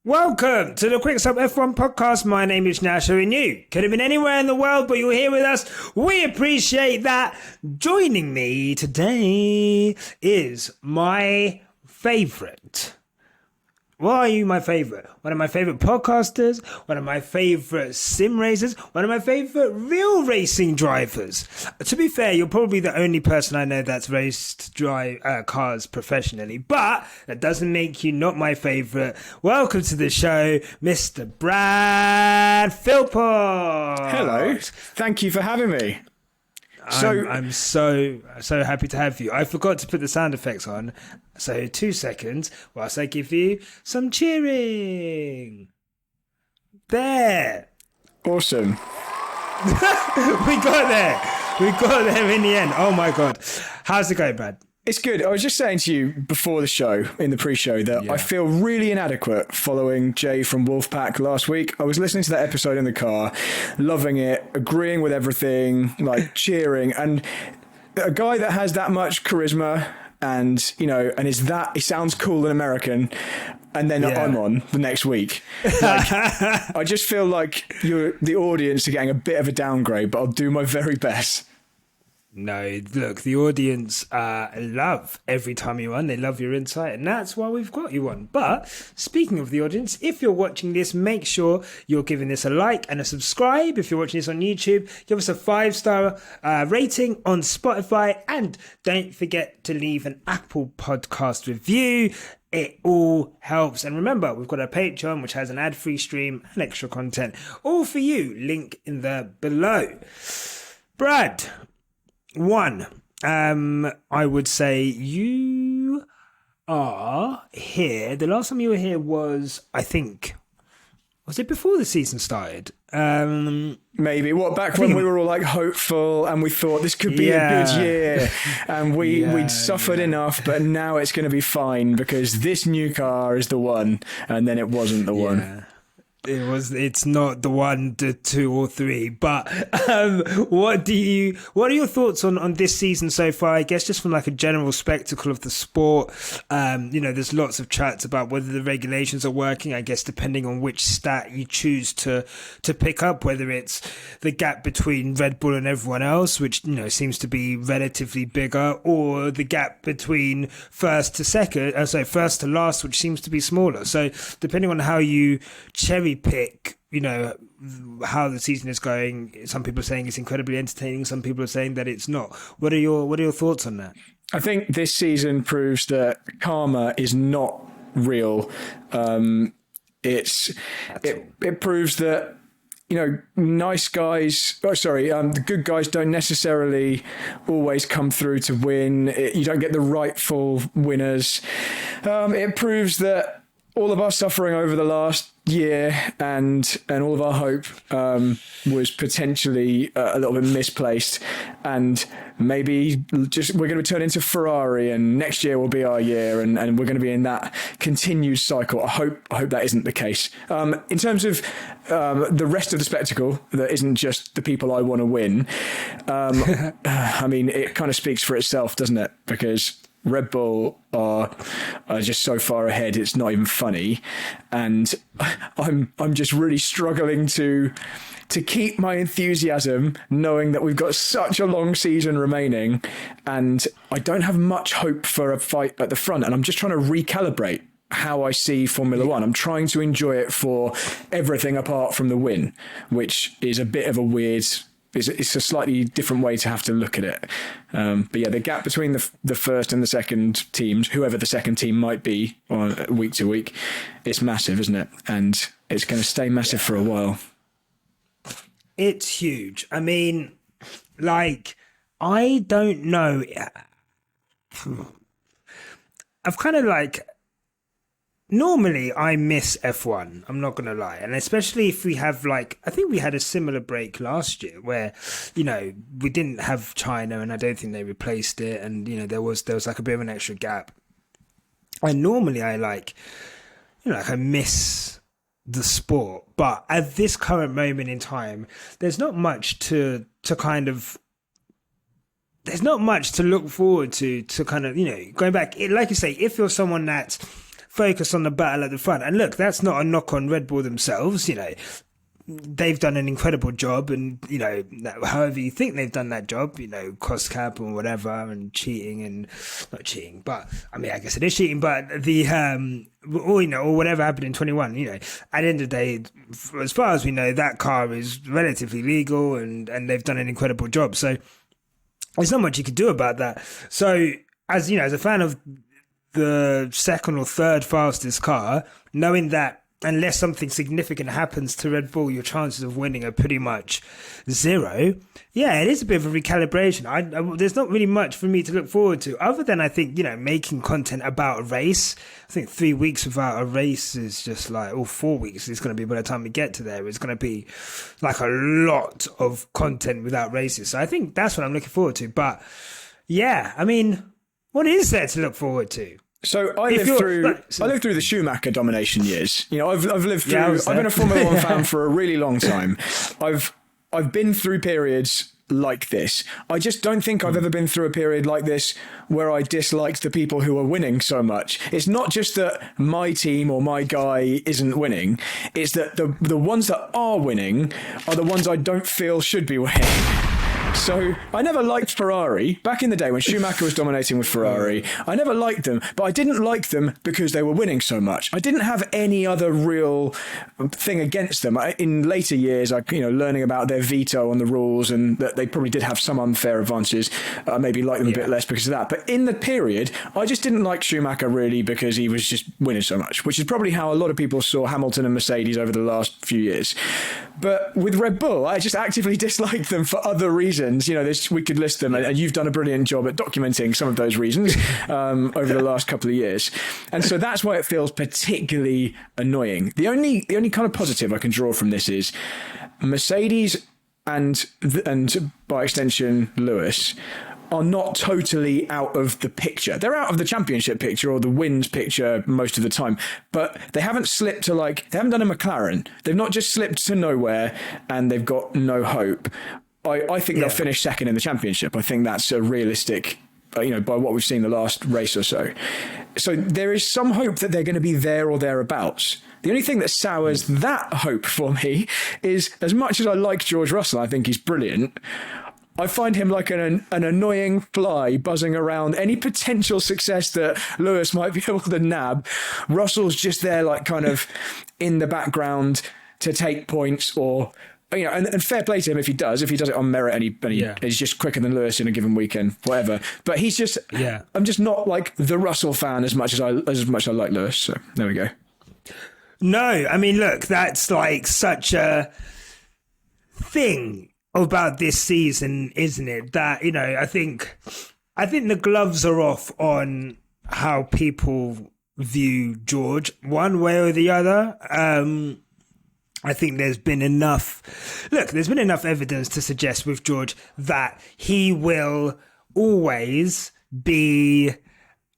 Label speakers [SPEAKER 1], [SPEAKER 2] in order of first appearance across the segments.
[SPEAKER 1] Welcome to the Quick Stop F1 podcast. My name is Nyasha, and you could have been anywhere in the world, but you're here with us. We appreciate that. Joining me today is my favourite. Why are you my favourite? One of my favourite podcasters, one of my favourite sim racers, one of my favourite real racing drivers. To be fair, you're probably the only person I know that's raced cars professionally, but that doesn't make you not my favourite. Welcome to the show, Mr. Brad Philpot.
[SPEAKER 2] Hello. Thank you for having me.
[SPEAKER 1] I'm so happy to have you. I forgot to put the sound effects on. So 2 seconds whilst I give you some cheering. There.
[SPEAKER 2] Awesome.
[SPEAKER 1] We got there. We got there in the end. Oh my God. How's it going, Brad?
[SPEAKER 2] It's good. I was just saying to you before the show, in the pre-show, that I feel really inadequate following Jay from Wolfpack last week. I was listening to that episode in the car, loving it, agreeing with everything, like cheering. And a guy that has that much charisma and, you know, and he sounds cool and American, and then I'm on the next week. Like, I just feel like the audience are getting a bit of a downgrade, but I'll do my very best.
[SPEAKER 1] No, look, the audience love every time you're on. They love your insight, and that's why we've got you on. But speaking of the audience, if you're watching this, make sure you're giving this a like and a subscribe. If you're watching this on YouTube, give us a 5-star rating on Spotify, and don't forget to leave an Apple Podcast review. It all helps. And remember, we've got a Patreon, which has an ad-free stream and extra content, all for you. Link in the below. Brad. One, I would say you are here. The last time you were here was it before the season started?
[SPEAKER 2] Maybe. Back when we were all like hopeful and we thought this could be a good year, and we'd suffered enough, but now it's going to be fine because this new car is the one, and then it wasn't the one.
[SPEAKER 1] It's not the 1, the 2 or 3, but what are your thoughts on this season so far? I guess just from like a general spectacle of the sport. There's lots of chats about whether the regulations are working, I guess, depending on which stat you choose to pick up, whether it's the gap between Red Bull and everyone else, which, seems to be relatively bigger, or the gap between first to last, which seems to be smaller. So depending on how you cherry pick, how the season is going, some people are saying it's incredibly entertaining, some people are saying that it's not. What are your thoughts on that?
[SPEAKER 2] I think this season proves that karma is not real. It proves that the good guys don't necessarily always come through to win. You don't get the rightful winners. It proves that all of our suffering over the last year and all of our hope was potentially a little bit misplaced, and maybe just we're going to turn into Ferrari, and next year will be our year, and we're going to be in that continued cycle. I hope that isn't the case. In terms of the rest of the spectacle, that isn't just the people I want to win. I mean, it kind of speaks for itself, doesn't it? Because Red Bull are just so far ahead, it's not even funny, and I'm just really struggling to keep my enthusiasm, knowing that we've got such a long season remaining, and I don't have much hope for a fight at the front, and I'm just trying to recalibrate how I see Formula One. I'm trying to enjoy it for everything apart from the win, which is a bit of a weird. It's a slightly different way to have to look at it. But yeah, the gap between the first and the second teams, whoever the second team might be on week to week, it's massive, isn't it? And it's going to stay massive for a while.
[SPEAKER 1] It's huge. I mean, I don't know. I've kind of normally I miss F1, I'm not going to lie. And especially if we have I think we had a similar break last year where, we didn't have China, and I don't think they replaced it. And, there was like a bit of an extra gap. And normally I I miss the sport, but at this current moment in time, there's not much to look forward to kind of, going back. Like you say, if you're someone that focus on the battle at the front. And look, that's not a knock on Red Bull themselves. They've done an incredible job, and however you think they've done that job, cost cap and whatever, and cheating and not cheating, but I mean, I guess it is cheating, but the or whatever happened in 21, at the end of the day, as far as we know, that car is relatively legal, and they've done an incredible job. So there's not much you could do about that. So as a fan of the second or third fastest car, knowing that unless something significant happens to Red Bull, your chances of winning are pretty much zero. Yeah, it is a bit of a recalibration. There's not really much for me to look forward to, other than I think, making content about a race. I think 3 weeks without a race is just or 4 weeks is going to be, by the time we get to there, it's going to be like a lot of content without races. So I think that's what I'm looking forward to. But yeah, I mean, what is there to look forward to?
[SPEAKER 2] So I lived through the Schumacher domination years. I've lived through. I've been a Formula One fan for a really long time. I've been through periods like this. I just don't think I've ever been through a period like this where I disliked the people who are winning so much. It's not just that my team or my guy isn't winning. It's that the ones that are winning are the ones I don't feel should be winning. So I never liked Ferrari. Back in the day when Schumacher was dominating with Ferrari, I never liked them, but I didn't like them because they were winning so much. I didn't have any other real thing against them. In later years, learning about their veto on the rules and that they probably did have some unfair advantages, I maybe liked them a bit less because of that. But in the period, I just didn't like Schumacher really because he was just winning so much, which is probably how a lot of people saw Hamilton and Mercedes over the last few years. But with Red Bull, I just actively disliked them for other reasons. We could list them, and you've done a brilliant job at documenting some of those reasons over the last couple of years. And so that's why it feels particularly annoying. The only kind of positive I can draw from this is Mercedes and by extension Lewis are not totally out of the picture. They're out of the championship picture or the wins picture most of the time, but they haven't slipped to they haven't done a McLaren. They've not just slipped to nowhere and they've got no hope. I think they'll finish second in the championship. I think that's a realistic, by what we've seen the last race or so. So there is some hope that they're going to be there or thereabouts. The only thing that sours that hope for me is, as much as I like George Russell, I think he's brilliant, I find him like an annoying fly buzzing around any potential success that Lewis might be able to nab. Russell's just there kind of in the background to take points or... and fair play to him if he does it on merit and he's just quicker than Lewis in a given weekend, whatever. But he's just, I'm just not like the Russell fan as much as I like Lewis. So there we go.
[SPEAKER 1] No, I mean, look, that's such a thing about this season, isn't it? That, I think the gloves are off on how people view George one way or the other. I think there's been enough evidence to suggest with George that he will always be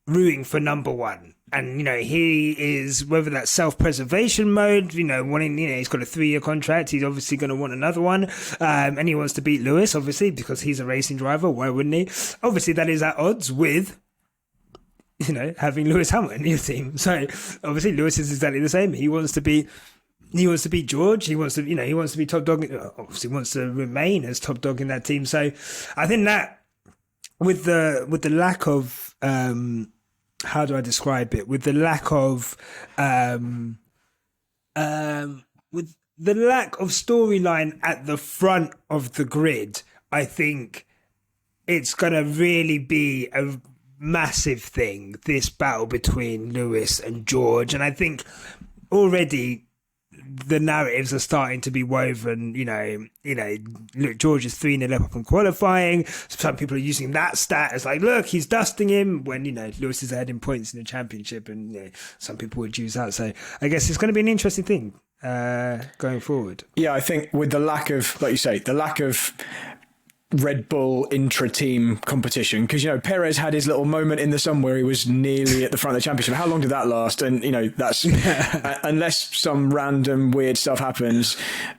[SPEAKER 1] rooting for number one. And, he is, whether that's self-preservation mode, wanting, he's got a 3-year contract. He's obviously going to want another one. And he wants to beat Lewis, obviously, because he's a racing driver. Why wouldn't he? Obviously, that is at odds with, having Lewis Hamilton in your team. So obviously Lewis is exactly the same. He wants to beat George. He wants to be top dog. Obviously, wants to remain as top dog in that team. So, I think that with the lack of how do I describe it? With the lack of with the lack of storyline at the front of the grid, I think it's gonna really be a massive thing. This battle between Lewis and George, and I think already the narratives are starting to be woven. Look, George is 3-0 up in qualifying. Some people are using that stat as look, he's dusting him, when Lewis is ahead in points in the championship, and some people would use that. So I guess it's going to be an interesting thing going forward.
[SPEAKER 2] Yeah, I think with the lack of, like you say, the lack of Red Bull intra-team competition, because Perez had his little moment in the sun where he was nearly at the front of the championship. How long did that last? And that's unless some random weird stuff happens,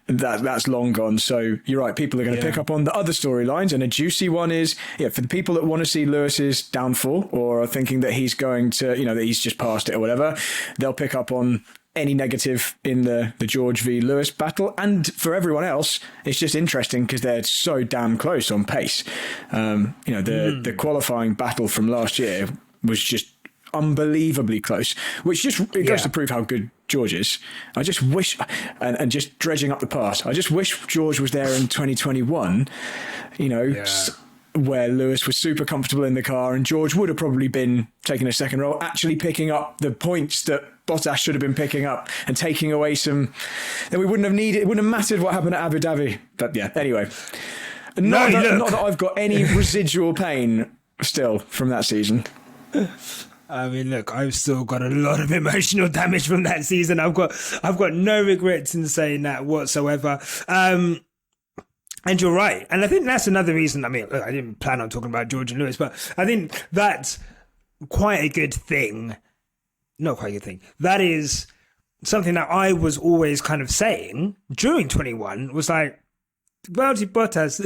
[SPEAKER 2] that's long gone. So you're right, people are going to pick up on the other storylines, and a juicy one is for the people that want to see Lewis's downfall or are thinking that he's going to that he's just past it or whatever, they'll pick up on any negative in the George v Lewis battle. And for everyone else, it's just interesting because they're so damn close on pace. The qualifying battle from last year was just unbelievably close, which just goes to prove how good George is. I just wish, and just dredging up the past, I just wish George was there in 2021, where Lewis was super comfortable in the car and George would have probably been taking a second role, actually picking up the points that Bottas should have been picking up and taking away some. Then it wouldn't have mattered what happened at Abu Dhabi. But yeah, anyway. Not that I've got any residual pain still from that season.
[SPEAKER 1] I mean, look, I've still got a lot of emotional damage from that season. I've got no regrets in saying that whatsoever. And you're right. And I think that's another reason. I mean, look, I didn't plan on talking about George and Lewis, but I think that's quite a good thing. Not quite a good thing. That is something that I was always kind of saying during 21 was like, Valtteri Bottas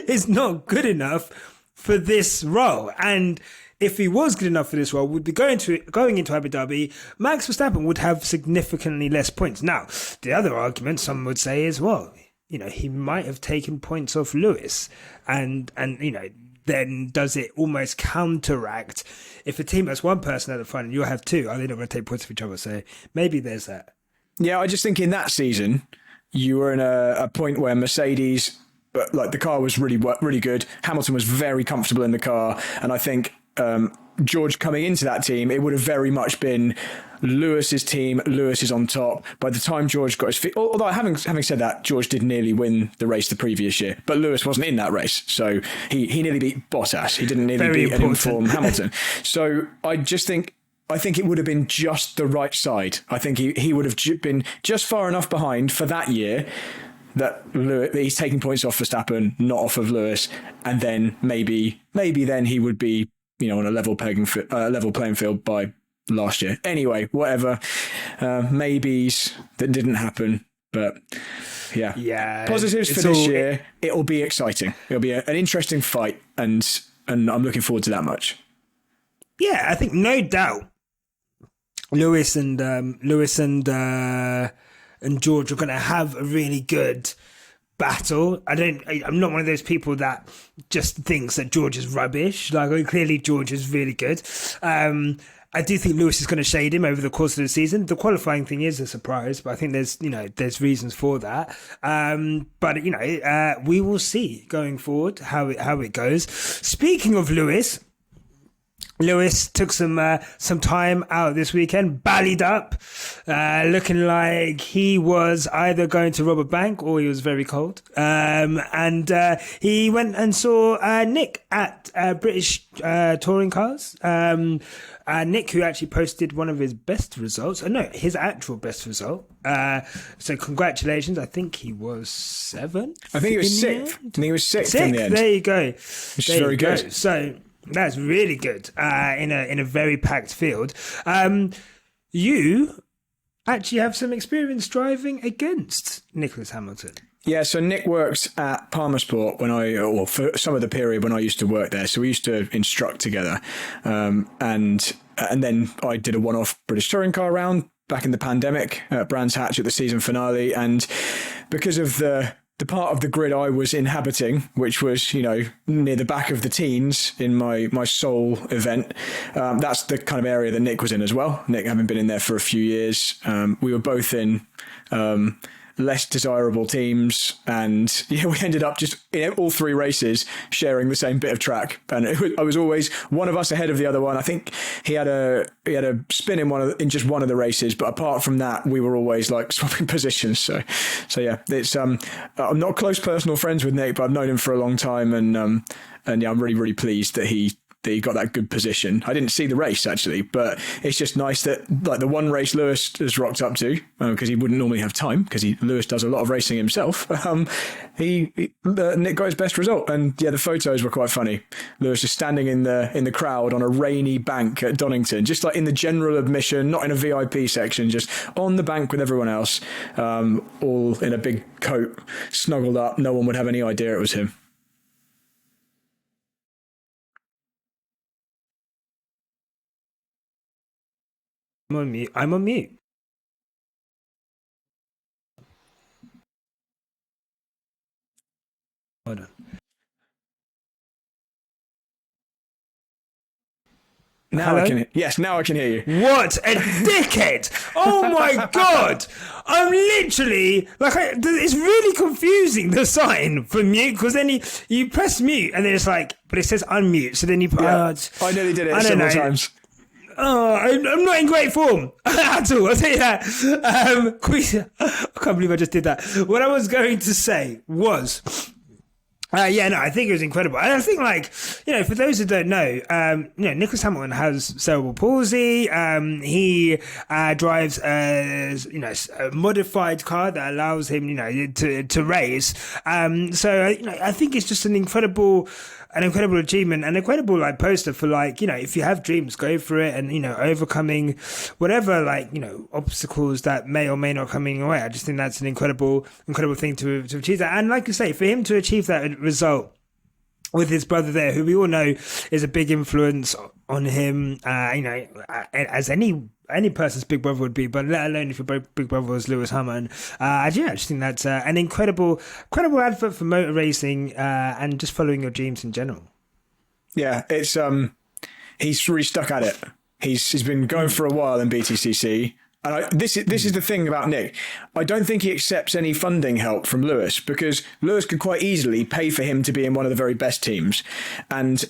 [SPEAKER 1] is not good enough for this role. And if he was good enough for this role, would be going into Abu Dhabi, Max Verstappen would have significantly less points. Now, the other argument some would say is, well, he might have taken points off Lewis, and then does it almost counteract if a team has one person at the front and you have two? Are they not going to take points off each other? So maybe there's that.
[SPEAKER 2] Yeah, I just think in that season you were in a point where Mercedes, the car was really really good. Hamilton was very comfortable in the car, and I think George coming into that team, it would have very much been Lewis's team. Lewis is on top. By the time George got his feet, although having said that, George did nearly win the race the previous year, but Lewis wasn't in that race, so he nearly beat Bottas. He didn't nearly beat an informed Hamilton. So I think it would have been just the right side. I think he would have been just far enough behind for that year that he's taking points off Verstappen, not off of Lewis, and then maybe then he would be on a level playing field by last year. Anyway, whatever. Maybes that didn't happen, but yeah. Positives for this year. It'll be exciting. It'll be an interesting fight, and I'm looking forward to that much.
[SPEAKER 1] Yeah, I think no doubt Lewis and George are going to have a really good battle. I'm not one of those people that just thinks that George is rubbish. Clearly George is really good. I do think Lewis is going to shade him over the course of the season. The qualifying thing is a surprise, but I think there's reasons for that. But we will see going forward how it goes. Speaking of Lewis took some time out this weekend, ballied up, looking like he was either going to rob a bank or he was very cold. And he went and saw Nick at British Touring Cars. Nick, who actually posted one of his best results. His actual best result. So congratulations. I think he was 7th.
[SPEAKER 2] I think he was 6th. I think he was 6th in the end.
[SPEAKER 1] There you go.
[SPEAKER 2] Which is very good.
[SPEAKER 1] So that's really good in a very packed field. You actually have some experience driving against Nicholas Hamilton.
[SPEAKER 2] Yeah, so Nick works at Palmersport for some of the period when I used to work there. So we used to instruct together. And then I did a one-off British touring car round back in the pandemic at Brands Hatch at the season finale. And because of the part of the grid I was inhabiting, which was, near the back of the teens in my sole event, that's the kind of area that Nick was in as well. Nick having been in there for a few years. We were both in less desirable teams, and we ended up just in all 3 races sharing the same bit of track, and I was always one of us ahead of the other one. I think he had a spin in just one of the races, but apart from that we were always swapping positions. So yeah, it's I'm not close personal friends with Nick, but I've known him for a long time, and I'm really, really pleased that he that he got that good position. I didn't see the race actually, but it's just nice that like the one race Lewis has rocked up to, because he wouldn't normally have time because Lewis does a lot of racing himself. Nick got his best result, and yeah, the photos were quite funny. Lewis is standing in the crowd on a rainy bank at Donington, just like in the general admission, not in a VIP section, just on the bank with everyone else, all in a big coat, snuggled up. No one would have any idea it was him.
[SPEAKER 1] I'm on mute. I'm on mute. Hold on.
[SPEAKER 2] Now I can. Yes, now I can hear you.
[SPEAKER 1] What a dickhead! Oh my god! I'm literally like, it's really confusing, the sign for mute, because then you press mute and then it's like, but it says unmute. So then you put.
[SPEAKER 2] Yeah, I nearly did it several times.
[SPEAKER 1] Oh, I'm not in great form at all. I'll tell you that. I can't believe I just did that. What I was going to say was, I think it was incredible. And I think, like, for those who don't know, Nicholas Hamilton has cerebral palsy. He drives a modified car that allows him, to race. I think it's just an incredible achievement, an incredible like poster for like, if you have dreams, go for it, and overcoming whatever like obstacles that may or may not coming your way. I just think that's an incredible thing to achieve that, and like you say, for him to achieve that result with his brother there, who we all know is a big influence on him, as any person's big brother would be, but let alone if your big brother was Lewis Hamilton. I just think that's an incredible advert for motor racing, and just following your dreams in general. Yeah,
[SPEAKER 2] it's he's really stuck at it. He's been going for a while in BTCC. And this is the thing about Nick. I don't think he accepts any funding help from Lewis, because Lewis could quite easily pay for him to be in one of the very best teams, and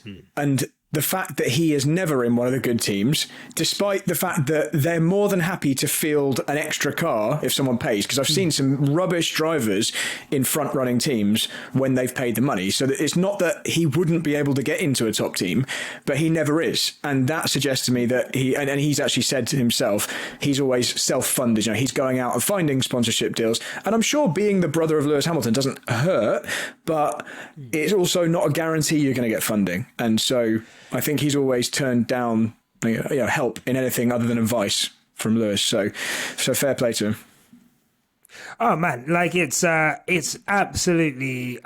[SPEAKER 2] the fact that he is never in one of the good teams, despite the fact that they're more than happy to field an extra car if someone pays, because I've seen some rubbish drivers in front-running teams when they've paid the money. So that it's not that he wouldn't be able to get into a top team, but he never is. And that suggests to me that and he's actually said to himself, he's always self-funded. He's going out and finding sponsorship deals. And I'm sure being the brother of Lewis Hamilton doesn't hurt, but it's also not a guarantee you're going to get funding. And so I think he's always turned down help in anything other than advice from Lewis. So fair play to him.
[SPEAKER 1] Oh man, like it's absolutely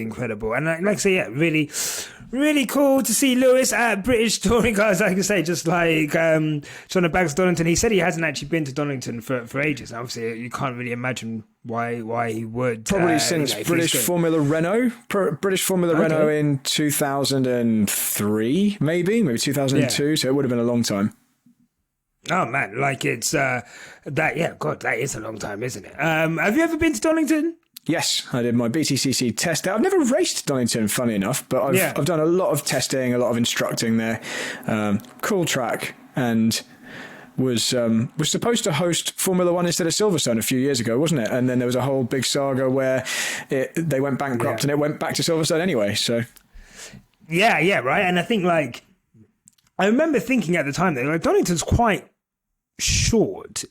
[SPEAKER 1] incredible, and like I say, really cool to see Lewis at British touring cars. Like I say, just like John Bags Donington. He said he hasn't actually been to Donington for ages. Obviously, you can't really imagine why he would.
[SPEAKER 2] Probably since British Formula Renault. British Formula Renault in 2003, maybe 2002. So it would have been a long time.
[SPEAKER 1] Oh man, like it's that is a long time, isn't it? Have you ever been to Donington?
[SPEAKER 2] Yes, I did my BTCC test there. I've never raced Donington, funny enough, but I've done a lot of testing, a lot of instructing there. Cool track, and was supposed to host Formula One instead of Silverstone a few years ago, wasn't it? And then there was a whole big saga where they went bankrupt and it went back to Silverstone anyway. So
[SPEAKER 1] yeah, right. And I think like I remember thinking at the time that like Donington's quite short,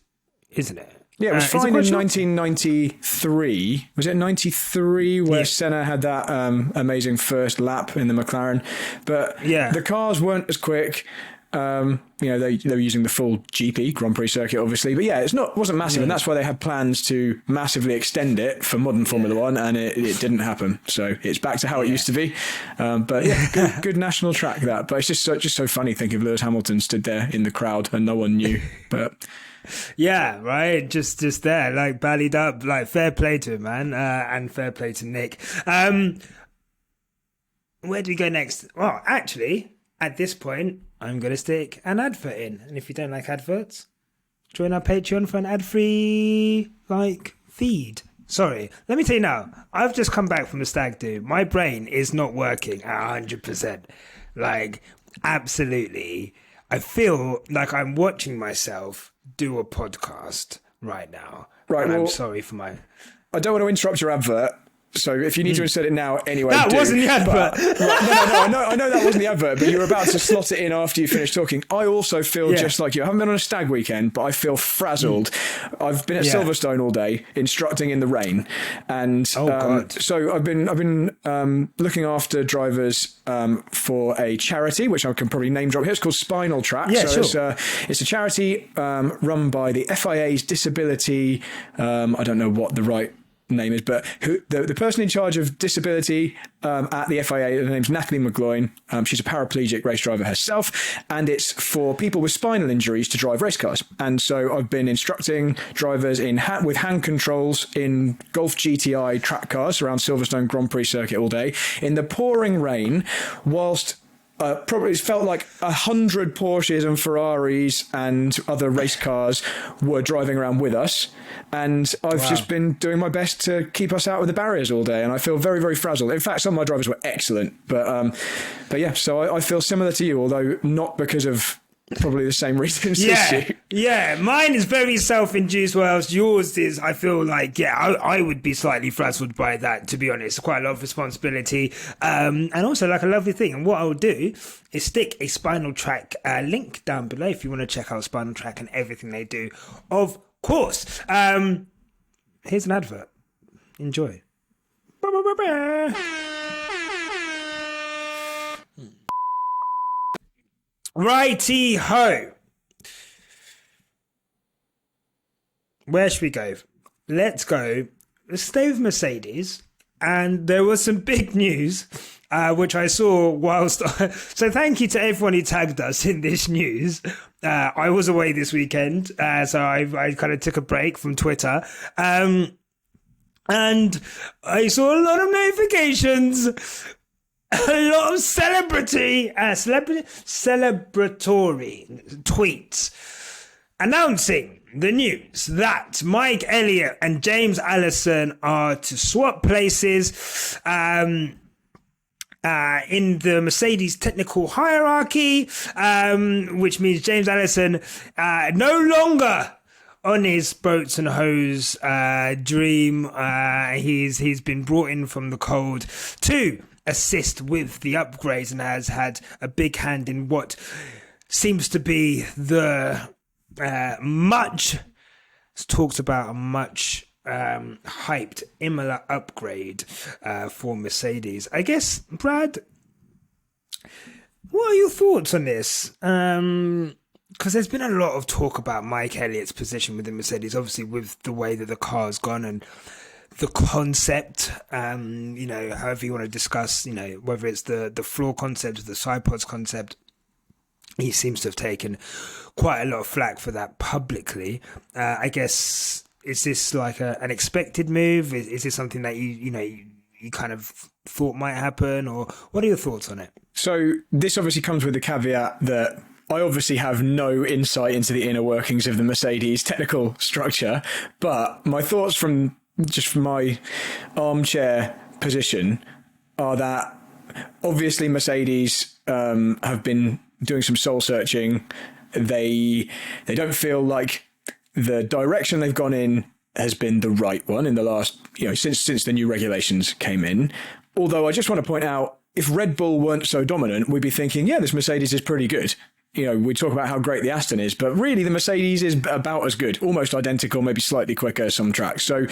[SPEAKER 1] isn't it?
[SPEAKER 2] Yeah, it was fine in 1993. Was it 93 where Senna had that amazing first lap in the McLaren? But the cars weren't as quick. They were using the full GP Grand Prix circuit, obviously. But yeah, wasn't massive, and that's why they had plans to massively extend it for modern Formula One, and it didn't happen. So it's back to how it used to be. But yeah, good national track that. But it's just so funny thinking of Lewis Hamilton stood there in the crowd and no one knew. But
[SPEAKER 1] yeah, right. Just there, like ballied up. Like fair play to him, man, and fair play to Nick. Where do we go next? Well, actually, at this point, I'm going to stick an advert in. And if you don't like adverts, join our Patreon for an ad-free, feed. Sorry, let me tell you now, I've just come back from a stag do. My brain is not working at 100%. Absolutely. I feel like I'm watching myself do a podcast right now.
[SPEAKER 2] Right,
[SPEAKER 1] and I'm sorry for my...
[SPEAKER 2] I don't want to interrupt your advert, So if you need to insert it now, anyway,
[SPEAKER 1] That wasn't the advert.
[SPEAKER 2] I know that wasn't the advert, but you were about to slot it in after you finished talking. I also feel just like you. I haven't been on a stag weekend, but I feel frazzled. I've been at Silverstone all day instructing in the rain, and so I've been looking after drivers for a charity, which I can probably name drop here. It's called Spinal Track.
[SPEAKER 1] Yeah,
[SPEAKER 2] so it's a charity run by the FIA's Disability. I don't know what the right name is, but the person in charge of disability at the FIA, her name's Natalie McGloin. She's a paraplegic race driver herself, and it's for people with spinal injuries to drive race cars. And so I've been instructing drivers with hand controls in Golf GTI track cars around Silverstone Grand Prix circuit all day in the pouring rain, whilst probably it felt like 100 Porsches and Ferraris and other race cars were driving around with us. And I've just been doing my best to keep us out of the barriers all day. And I feel very, very frazzled. In fact, some of my drivers were excellent. But yeah, so I feel similar to you, although not because of probably the same reasons as you.
[SPEAKER 1] Yeah, mine is very self-induced, whilst yours is, I feel like, I would be slightly frazzled by that, to be honest. Quite a lot of responsibility, and also like a lovely thing. And what I'll do is stick a Spinal Track link down below if you want to check out Spinal Track and everything they do, of course. Here's an advert. Enjoy. Righty-ho. Where should we go? Let's stay with Mercedes. And there was some big news, which I saw whilst... So thank you to everyone who tagged us in this news. I was away this weekend, so I kind of took a break from Twitter. And I saw a lot of notifications, a lot of celebratory tweets announcing the news that Mike Elliot and James Allison are to swap places in the Mercedes technical hierarchy, which means James Allison no longer on his boats and hose dream. He's been brought in from the cold to assist with the upgrades and has had a big hand in what seems to be the much hyped Imola upgrade for Mercedes. I guess, Brad, what are your thoughts on this? Because there's been a lot of talk about Mike Elliott's position within Mercedes, obviously with the way that the car's gone and the concept, however you want to discuss, whether it's the floor concept or the side pods concept. He seems to have taken quite a lot of flack for that publicly. I guess, is this like an expected move? Is this something that you kind of thought might happen, or what are your thoughts on it?
[SPEAKER 2] So this obviously comes with the caveat that I obviously have no insight into the inner workings of the Mercedes technical structure, but my thoughts from my armchair position are that obviously Mercedes have been doing some soul searching. They don't feel like the direction they've gone in has been the right one in the last, since the new regulations came in. Although I just want to point out, if Red Bull weren't so dominant, we'd be thinking, this Mercedes is pretty good. We talk about how great the Aston is, but really the Mercedes is about as good, almost identical, maybe slightly quicker some tracks. So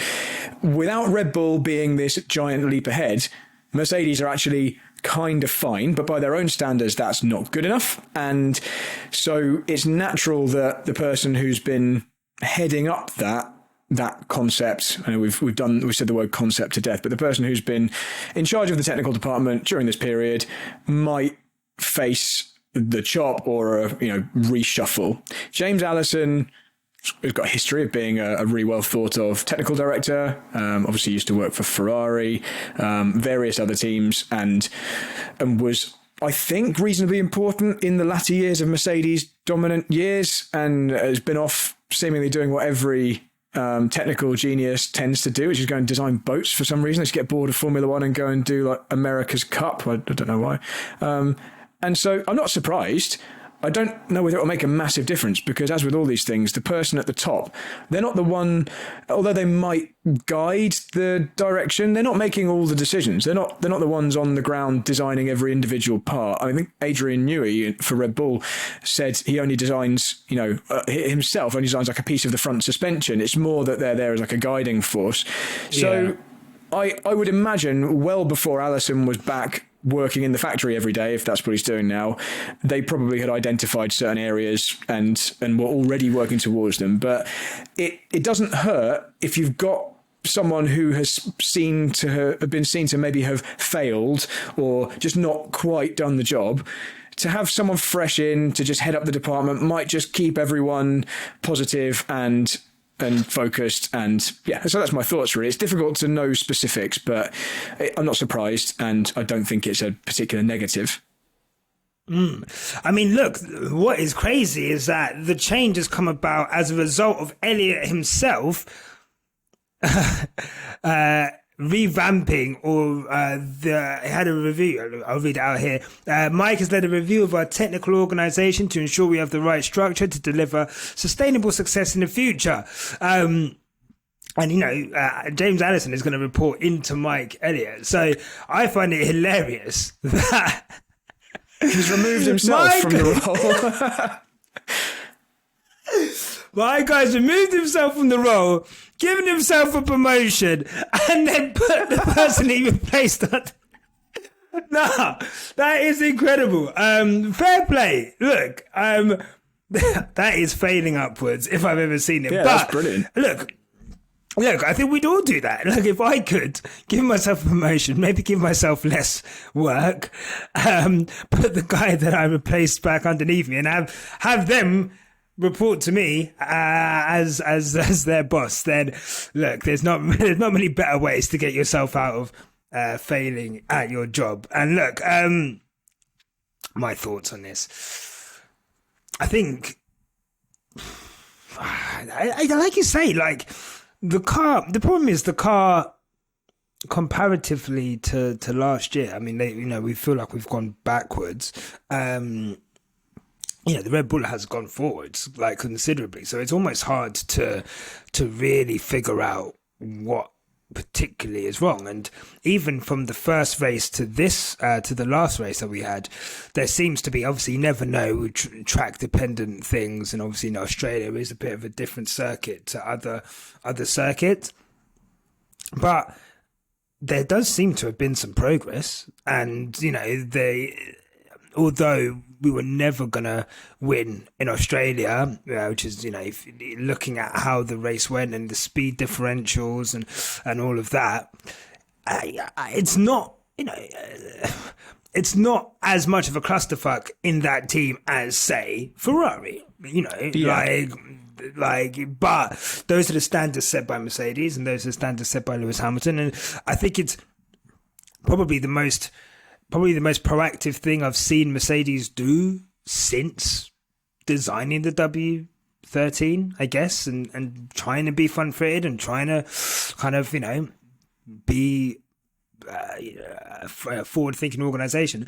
[SPEAKER 2] without Red Bull being this giant leap ahead, Mercedes are actually kind of fine, but by their own standards, that's not good enough. And so it's natural that the person who's been heading up that concept, and we've said the word concept to death, but the person who's been in charge of the technical department during this period might face the chop or a reshuffle. James Allison has got a history of being a really well thought of technical director. Obviously used to work for Ferrari, various other teams, and was, I think, reasonably important in the latter years of Mercedes' dominant years, and has been off seemingly doing what every technical genius tends to do, which is go and design boats for some reason. They just get bored of Formula One and go and do like America's Cup. I don't know why. And so I'm not surprised. I don't know whether it will make a massive difference, because as with all these things, the person at the top, they're not the one, although they might guide the direction, they're not making all the decisions. They're not the ones on the ground designing every individual part. I think Adrian Newey for Red Bull said he only designs, himself only designs like a piece of the front suspension. It's more that they're there as like a guiding force. So I would imagine well before Allison was back working in the factory every day, if that's what he's doing now, they probably had identified certain areas and were already working towards them. But it doesn't hurt if you've got someone who has been seen to maybe have failed or just not quite done the job. To have someone fresh in to just head up the department might just keep everyone positive and focused, and so that's my thoughts really. It's difficult to know specifics, but I'm not surprised, and I don't think it's a particular negative.
[SPEAKER 1] I mean, look, what is crazy is that the change has come about as a result of Elliot himself revamping, or I had a review, I'll read it out here. Mike has led a review of our technical organisation to ensure we have the right structure to deliver sustainable success in the future. And, James Allison is going to report into Mike Elliott. So I find it hilarious that
[SPEAKER 2] he's removed himself from the role.
[SPEAKER 1] My guy's removed himself from the role, given himself a promotion, and then put the person he replaced on. Nah, that is incredible. Fair play. Look, that is failing upwards if I've ever seen it.
[SPEAKER 2] Yeah,
[SPEAKER 1] but
[SPEAKER 2] that's brilliant.
[SPEAKER 1] Look, I think we'd all do that. Like, if I could give myself a promotion, maybe give myself less work, put the guy that I replaced back underneath me and have them report to me as their boss, then look, there's not many better ways to get yourself out of failing at your job. And look, my thoughts on this. I think, I like you say, like, the problem is the car comparatively to last year. I mean, we feel like we've gone backwards. The Red Bull has gone forwards like considerably, so it's almost hard to really figure out what particularly is wrong. And even from the first race to the last race that we had, there seems to be, obviously you never know with track dependent things, and obviously in Australia is a bit of a different circuit to other circuits, but there does seem to have been some progress. And although we were never going to win in Australia, which is, if looking at how the race went and the speed differentials and all of that, it's not, it's not as much of a clusterfuck in that team as, say, Ferrari, but those are the standards set by Mercedes, and those are the standards set by Lewis Hamilton. And I think it's probably the most proactive thing I've seen Mercedes do since designing the W13, I guess, and trying to be fun-footed and trying to kind of, be a forward-thinking organisation.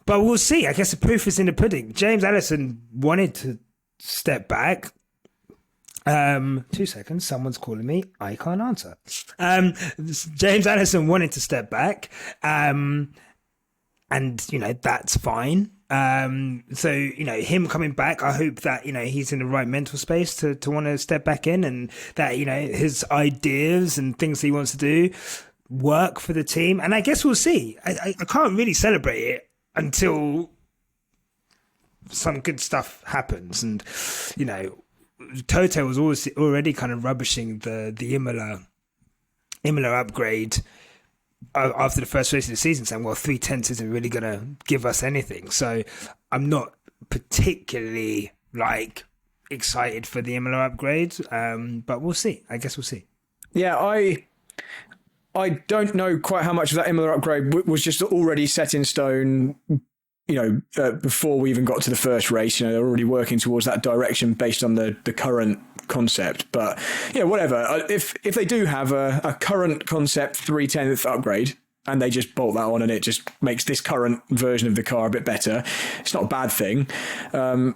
[SPEAKER 1] But we'll see. I guess the proof is in the pudding. James Allison wanted to step back. 2 seconds, someone's calling me. I can't answer. James Allison wanted to step back. And, that's fine. So, him coming back, I hope that, he's in the right mental space to want to step back in, and that, his ideas and things that he wants to do work for the team. And I guess we'll see. I can't really celebrate it until some good stuff happens. And, Toto was already kind of rubbishing the Imola upgrade after the first race of the season, saying, well, 3/10 isn't really going to give us anything. So I'm not particularly excited for the Imola upgrade, but we'll see. I guess we'll see.
[SPEAKER 2] Yeah, I don't know quite how much of that Imola upgrade was just already set in stone, before we even got to the first race. They're already working towards that direction based on the current concept. But whatever. If they do have a current concept 3/10 upgrade, and they just bolt that on, and it just makes this current version of the car a bit better. It's not a bad thing, and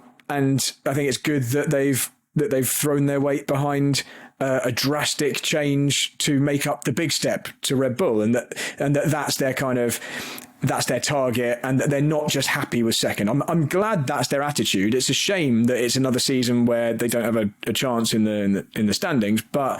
[SPEAKER 2] I think it's good that they've thrown their weight behind a drastic change to make up the big step to Red Bull, and that's their kind of. That's their target, and that they're not just happy with second. I'm glad that's their attitude. It's a shame that it's another season where they don't have a chance in the standings. But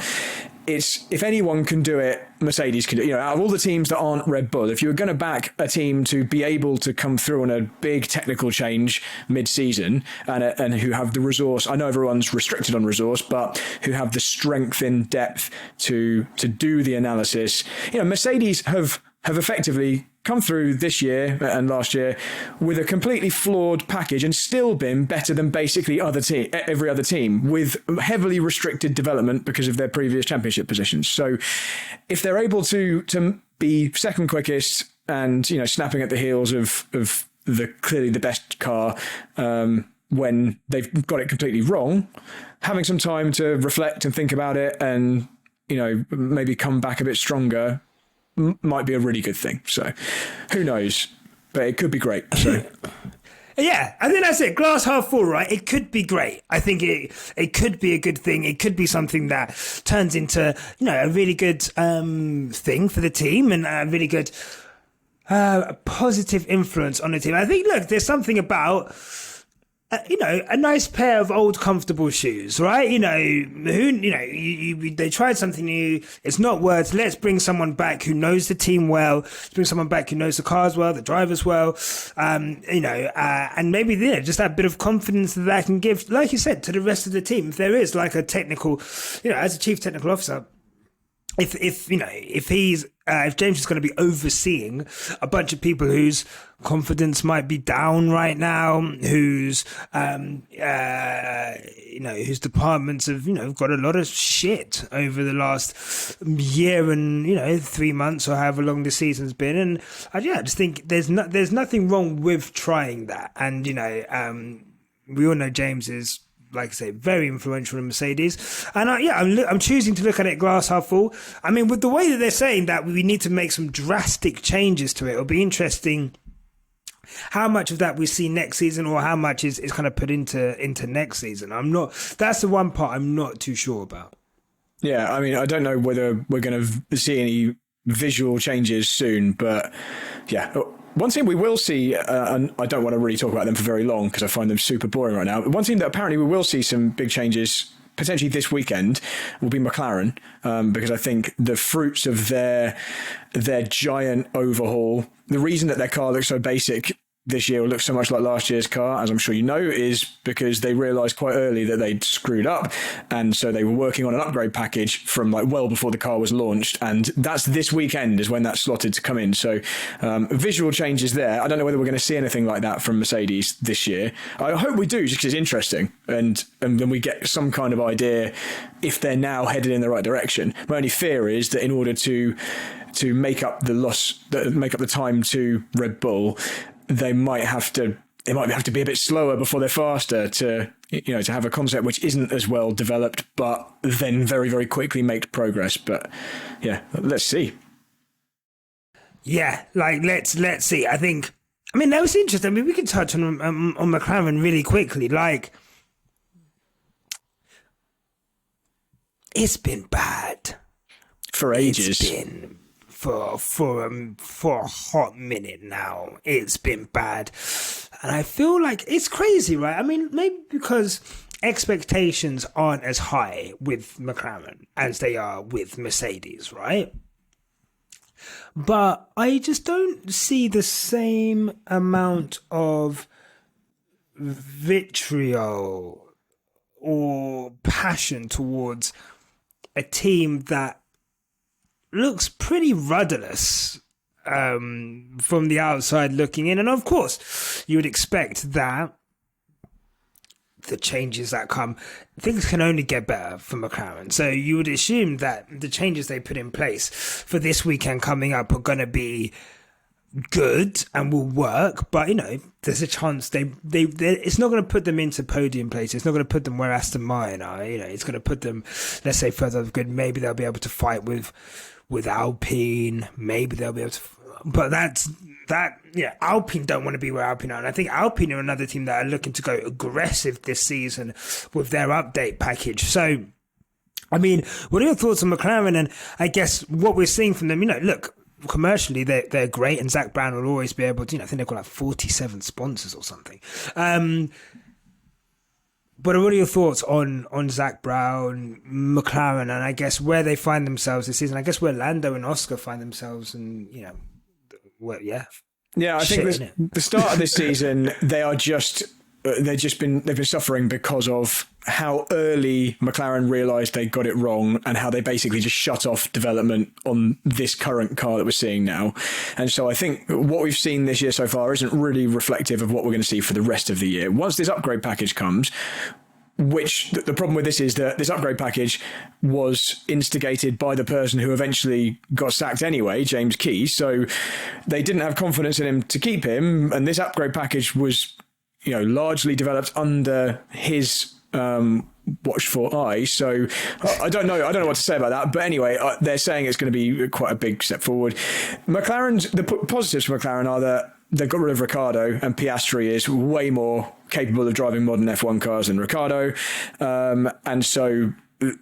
[SPEAKER 2] it's, if anyone can do it, Mercedes can do it. Out of all the teams that aren't Red Bull, if you were going to back a team to be able to come through on a big technical change mid-season and who have the resource, I know everyone's restricted on resource, but who have the strength in depth to do the analysis. Mercedes have effectively come through this year and last year with a completely flawed package and still been better than basically every other team, with heavily restricted development because of their previous championship positions. So if they're able to be second quickest and snapping at the heels of the clearly the best car when they've got it completely wrong, having some time to reflect and think about it and maybe come back a bit stronger might be a really good thing. So who knows, but it could be great. So
[SPEAKER 1] yeah, I think that's it. Glass half full, right? It could be great. I think it could be a good thing. It could be something that turns into a really good thing for the team and a really good positive influence on the team. I think, look, there's something about a nice pair of old comfortable shoes, right? They tried something new. It's not worked. Let's bring someone back who knows the team well. Let's bring someone back who knows the cars well, the drivers well. And maybe just that bit of confidence that can give, like you said, to the rest of the team. If there is like a technical, as a chief technical officer, if James is going to be overseeing a bunch of people whose confidence might be down right now, whose departments have got a lot of shit over the last year and 3 months or however long the season's been, and I just think there's nothing wrong with trying that, and we all know James is, like I say, very influential in Mercedes. And I'm choosing to look at it glass half full. I mean, with the way that they're saying that we need to make some drastic changes to it, it'll be interesting how much of that we see next season or how much is kind of put into next season. That's the one part I'm not too sure about.
[SPEAKER 2] Yeah, I mean, I don't know whether we're going to see any visual changes soon, but yeah. One team we will see, and I don't want to really talk about them for very long because I find them super boring right now. One team that apparently we will see some big changes potentially this weekend will be McLaren, because I think the fruits of their giant overhaul, the reason that their car looks so basic this year, will look so much like last year's car, as I'm sure you know, is because they realised quite early that they'd screwed up, and so they were working on an upgrade package from well before the car was launched, and that's this weekend is when that's slotted to come in. So visual changes there. I don't know whether we're going to see anything like that from Mercedes this year. I hope we do, just because it's interesting, and then we get some kind of idea if they're now headed in the right direction. My only fear is that in order to make up the time to Red Bull, they might have to be a bit slower before they're faster to have a concept which isn't as well developed, but then very, very quickly make progress. But yeah, let's see.
[SPEAKER 1] Yeah, let's see. I mean, that was interesting. I mean, we can touch on McLaren really quickly. It's been bad
[SPEAKER 2] for ages.
[SPEAKER 1] It's been for a hot minute now. It's been bad, and I feel like it's crazy, right? I mean, maybe because expectations aren't as high with McLaren as they are with Mercedes, right? But I just don't see the same amount of vitriol or passion towards a team that looks pretty rudderless from the outside looking in. And of course, you would expect that the changes that come, things can only get better for McLaren. So you would assume that the changes they put in place for this weekend coming up are going to be good and will work, but there's a chance they it's not going to put them into podium places. It's not going to put them where Aston Martin are. It's going to put them, let's say, further good. Maybe they'll be able to fight with Alpine. Maybe they'll be able to, but Alpine don't want to be where Alpine are, and I think Alpine are another team that are looking to go aggressive this season with their update package. So, I mean, what are your thoughts on McLaren? And I guess what we're seeing from them, look, commercially they're great, and Zach Brown will always be able to, I think they've got like 47 sponsors or something. But what are your thoughts on Zach Brown, McLaren, and I guess where they find themselves this season? I guess where Lando and Oscar find themselves, and
[SPEAKER 2] Yeah, I think the start of this season, they've been suffering because of how early McLaren realised they got it wrong, and how they basically just shut off development on this current car that we're seeing now. And so I think what we've seen this year so far isn't really reflective of what we're going to see for the rest of the year. Once this upgrade package comes, which the problem with this is that this upgrade package was instigated by the person who eventually got sacked anyway, James Key. So they didn't have confidence in him to keep him. And this upgrade package was, largely developed under his watchful eye. So I don't know what to say about that. But anyway, they're saying it's going to be quite a big step forward. The positives for McLaren are that they've got rid of Ricciardo, and Piastri is way more capable of driving modern F1 cars than Ricciardo. And so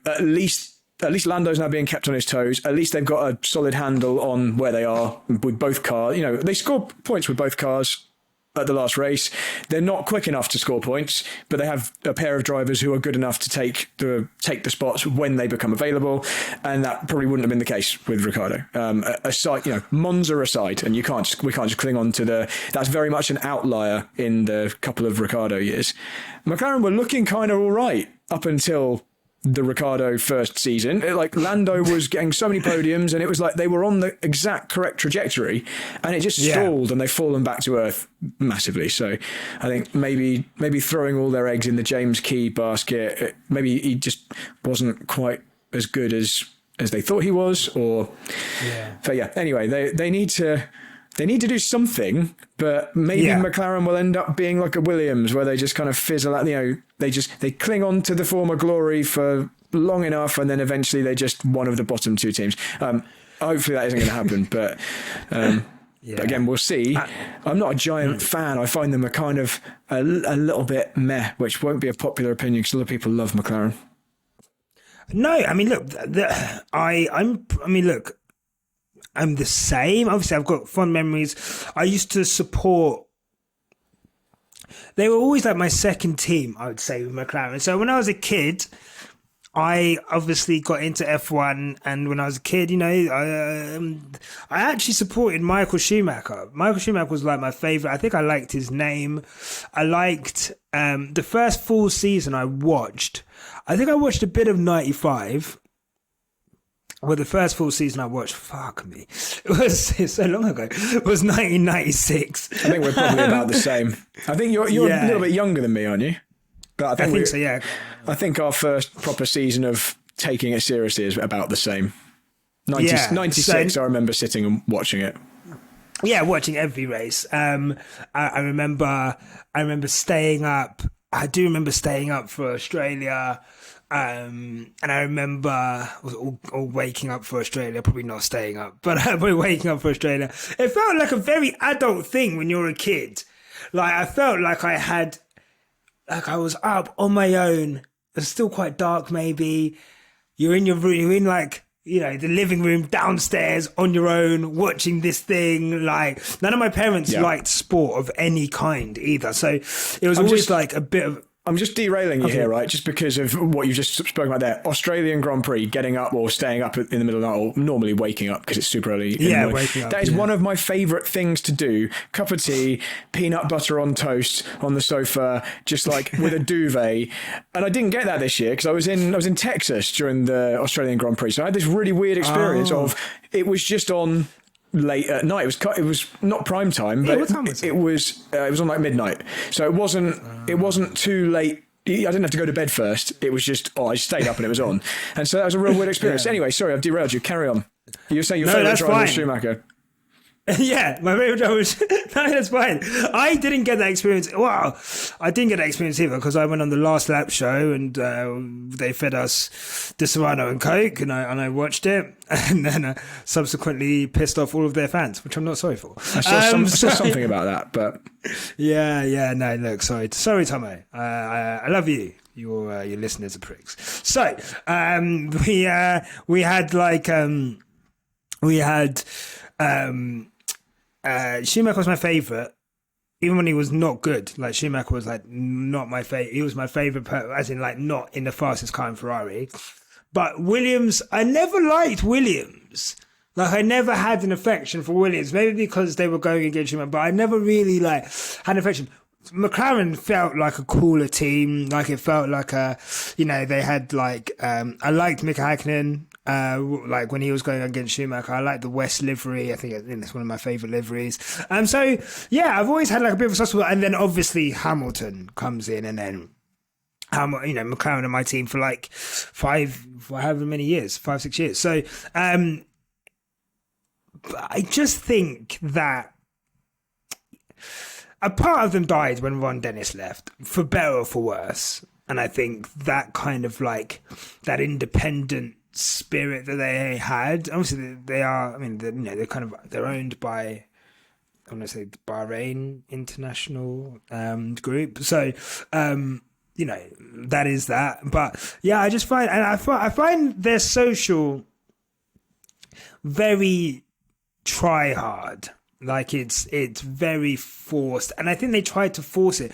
[SPEAKER 2] at least Lando's now being kept on his toes. At least they've got a solid handle on where they are with both cars. They scored points with both cars at the last race. They're not quick enough to score points, but they have a pair of drivers who are good enough to take the spots when they become available, and that probably wouldn't have been the case with Ricciardo. Aside, Monza aside, and we can't just cling on to that's very much an outlier in the couple of Ricciardo years. McLaren were looking kind of all right up until the Ricciardo first season. Lando was getting so many podiums, and it was like they were on the exact correct trajectory, and it just stalled, and they've fallen back to earth massively. So I think maybe throwing all their eggs in the James Key basket, maybe he just wasn't quite as good as they thought he was, anyway, they need to do something, but maybe McLaren will end up being like a Williams, where they just kind of fizzle out. They cling on to the former glory for long enough, and then eventually they're just one of the bottom two teams. Hopefully that isn't going to happen, but again, we'll see. I'm not a giant fan. I find them a kind of a little bit meh, which won't be a popular opinion because a lot of people love McLaren.
[SPEAKER 1] No, I mean, look, I'm the same. Obviously, I've got fond memories. I used to support. They were always like my second team, I would say, with McLaren. So when I was a kid, I obviously got into F1, and when I was a kid, I actually supported Michael Schumacher. Michael Schumacher was like my favourite. I think I liked his name. I liked the first full season I watched. I think I watched a bit of 95. Well, the first full season I watched, fuck me, it's so long ago. It was 1996.
[SPEAKER 2] I think we're probably about the same. I think you're a little bit younger than me, aren't you? But
[SPEAKER 1] I think so, yeah.
[SPEAKER 2] I think our first proper season of taking it seriously is about the same. 96, I remember sitting and watching it.
[SPEAKER 1] Yeah, watching every race. I remember staying up. I do remember staying up for Australia. And I remember all waking up for Australia, probably not staying up, but probably waking up for Australia. It felt like a very adult thing when you're a kid. I felt like I was up on my own. It's still quite dark, maybe. You're in your room, you're in the living room downstairs on your own, watching this thing. None of my parents liked sport of any kind either. So it was always a bit of...
[SPEAKER 2] I'm just derailing you here, right? Just because of what you just spoke about there. Australian Grand Prix, getting up or staying up in the middle of the night, or normally waking up because it's super early.
[SPEAKER 1] Waking up.
[SPEAKER 2] That is one of my favourite things to do. Cup of tea, peanut butter on toast on the sofa, just with a duvet. And I didn't get that this year because I was in Texas during the Australian Grand Prix. So I had this really weird experience of it was just on late at night. It was not prime time, but
[SPEAKER 1] what time was
[SPEAKER 2] it was on midnight. So it wasn't too late. I didn't have to go to bed first. It was just I stayed up and it was on, and so that was a real weird experience. Anyway, sorry, I've derailed you. Carry on. You were saying your favourite driver was Schumacher.
[SPEAKER 1] Yeah, my favorite driver was no, that's fine. I didn't get that experience. Well, I didn't get that experience either because I went on the last lap show and they fed us the Serrano and Coke, and I watched it, and then subsequently pissed off all of their fans, which I'm not sorry for.
[SPEAKER 2] I saw something about that, but
[SPEAKER 1] yeah. No, look, sorry, Tomo. I love you. Your listeners are pricks. So we had Schumacher was my favourite, even when he was not good. Like Schumacher was like not my favourite. He was my favourite, as in like not in the fastest car in Ferrari. But Williams, I never liked Williams. Like I never had an affection for Williams. Maybe because they were going against Schumacher, but I never really like had an affection. McLaren felt like a cooler team. Like it felt like they had like I liked Mika Hakkinen. Like when he was going against Schumacher, I like the West livery. I think it's one of my favourite liveries. So yeah, I've always had like a bit of a soft spot. And then obviously Hamilton comes in, and then McLaren are my team for like however many years, 5-6 years. So I just think that a part of them died when Ron Dennis left, for better or for worse. And I think that kind of like that independent spirit that they had. Obviously, they're owned by, I want to say, the Bahrain International Group. So, that is that. But yeah, I just find, and I find their social very try hard. Like it's very forced, and I think they tried to force it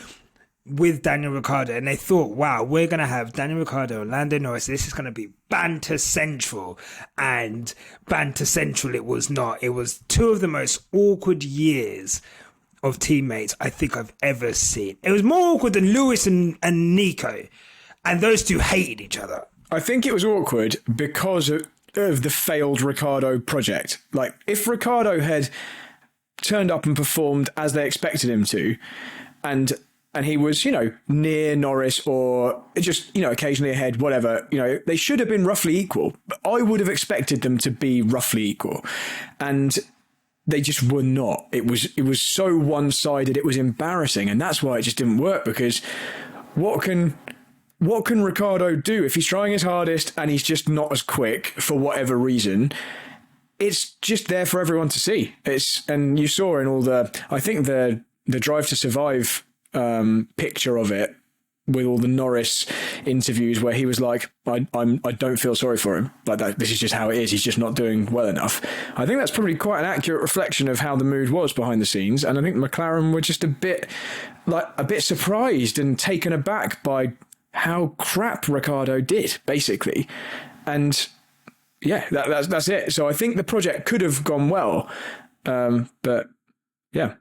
[SPEAKER 1] with Daniel Ricciardo, and they thought, wow, we're going to have Daniel Ricciardo and Lando Norris. This is going to be banter central, and banter central it was not. It was two of the most awkward years of teammates I think I've ever seen. It was more awkward than Lewis and Nico, and those two hated each other.
[SPEAKER 2] I think it was awkward because of the failed Ricciardo project. Like if Ricciardo had turned up and performed as they expected him to, and he was, near Norris or just, occasionally ahead, whatever, they should have been roughly equal. But I would have expected them to be roughly equal. And they just were not. It was so one-sided, it was embarrassing. And that's why it just didn't work, because what can Ricciardo do if he's trying his hardest and he's just not as quick for whatever reason? It's just there for everyone to see. And you saw in all I think the Drive to Survive picture of it with all the Norris interviews where he was like, I don't feel sorry for him. Like that, this is just how it is. He's just not doing well enough. I think that's probably quite an accurate reflection of how the mood was behind the scenes. And I think McLaren were just a bit surprised and taken aback by how crap Ricciardo did, basically. And yeah, that's it. So I think the project could have gone well, but yeah.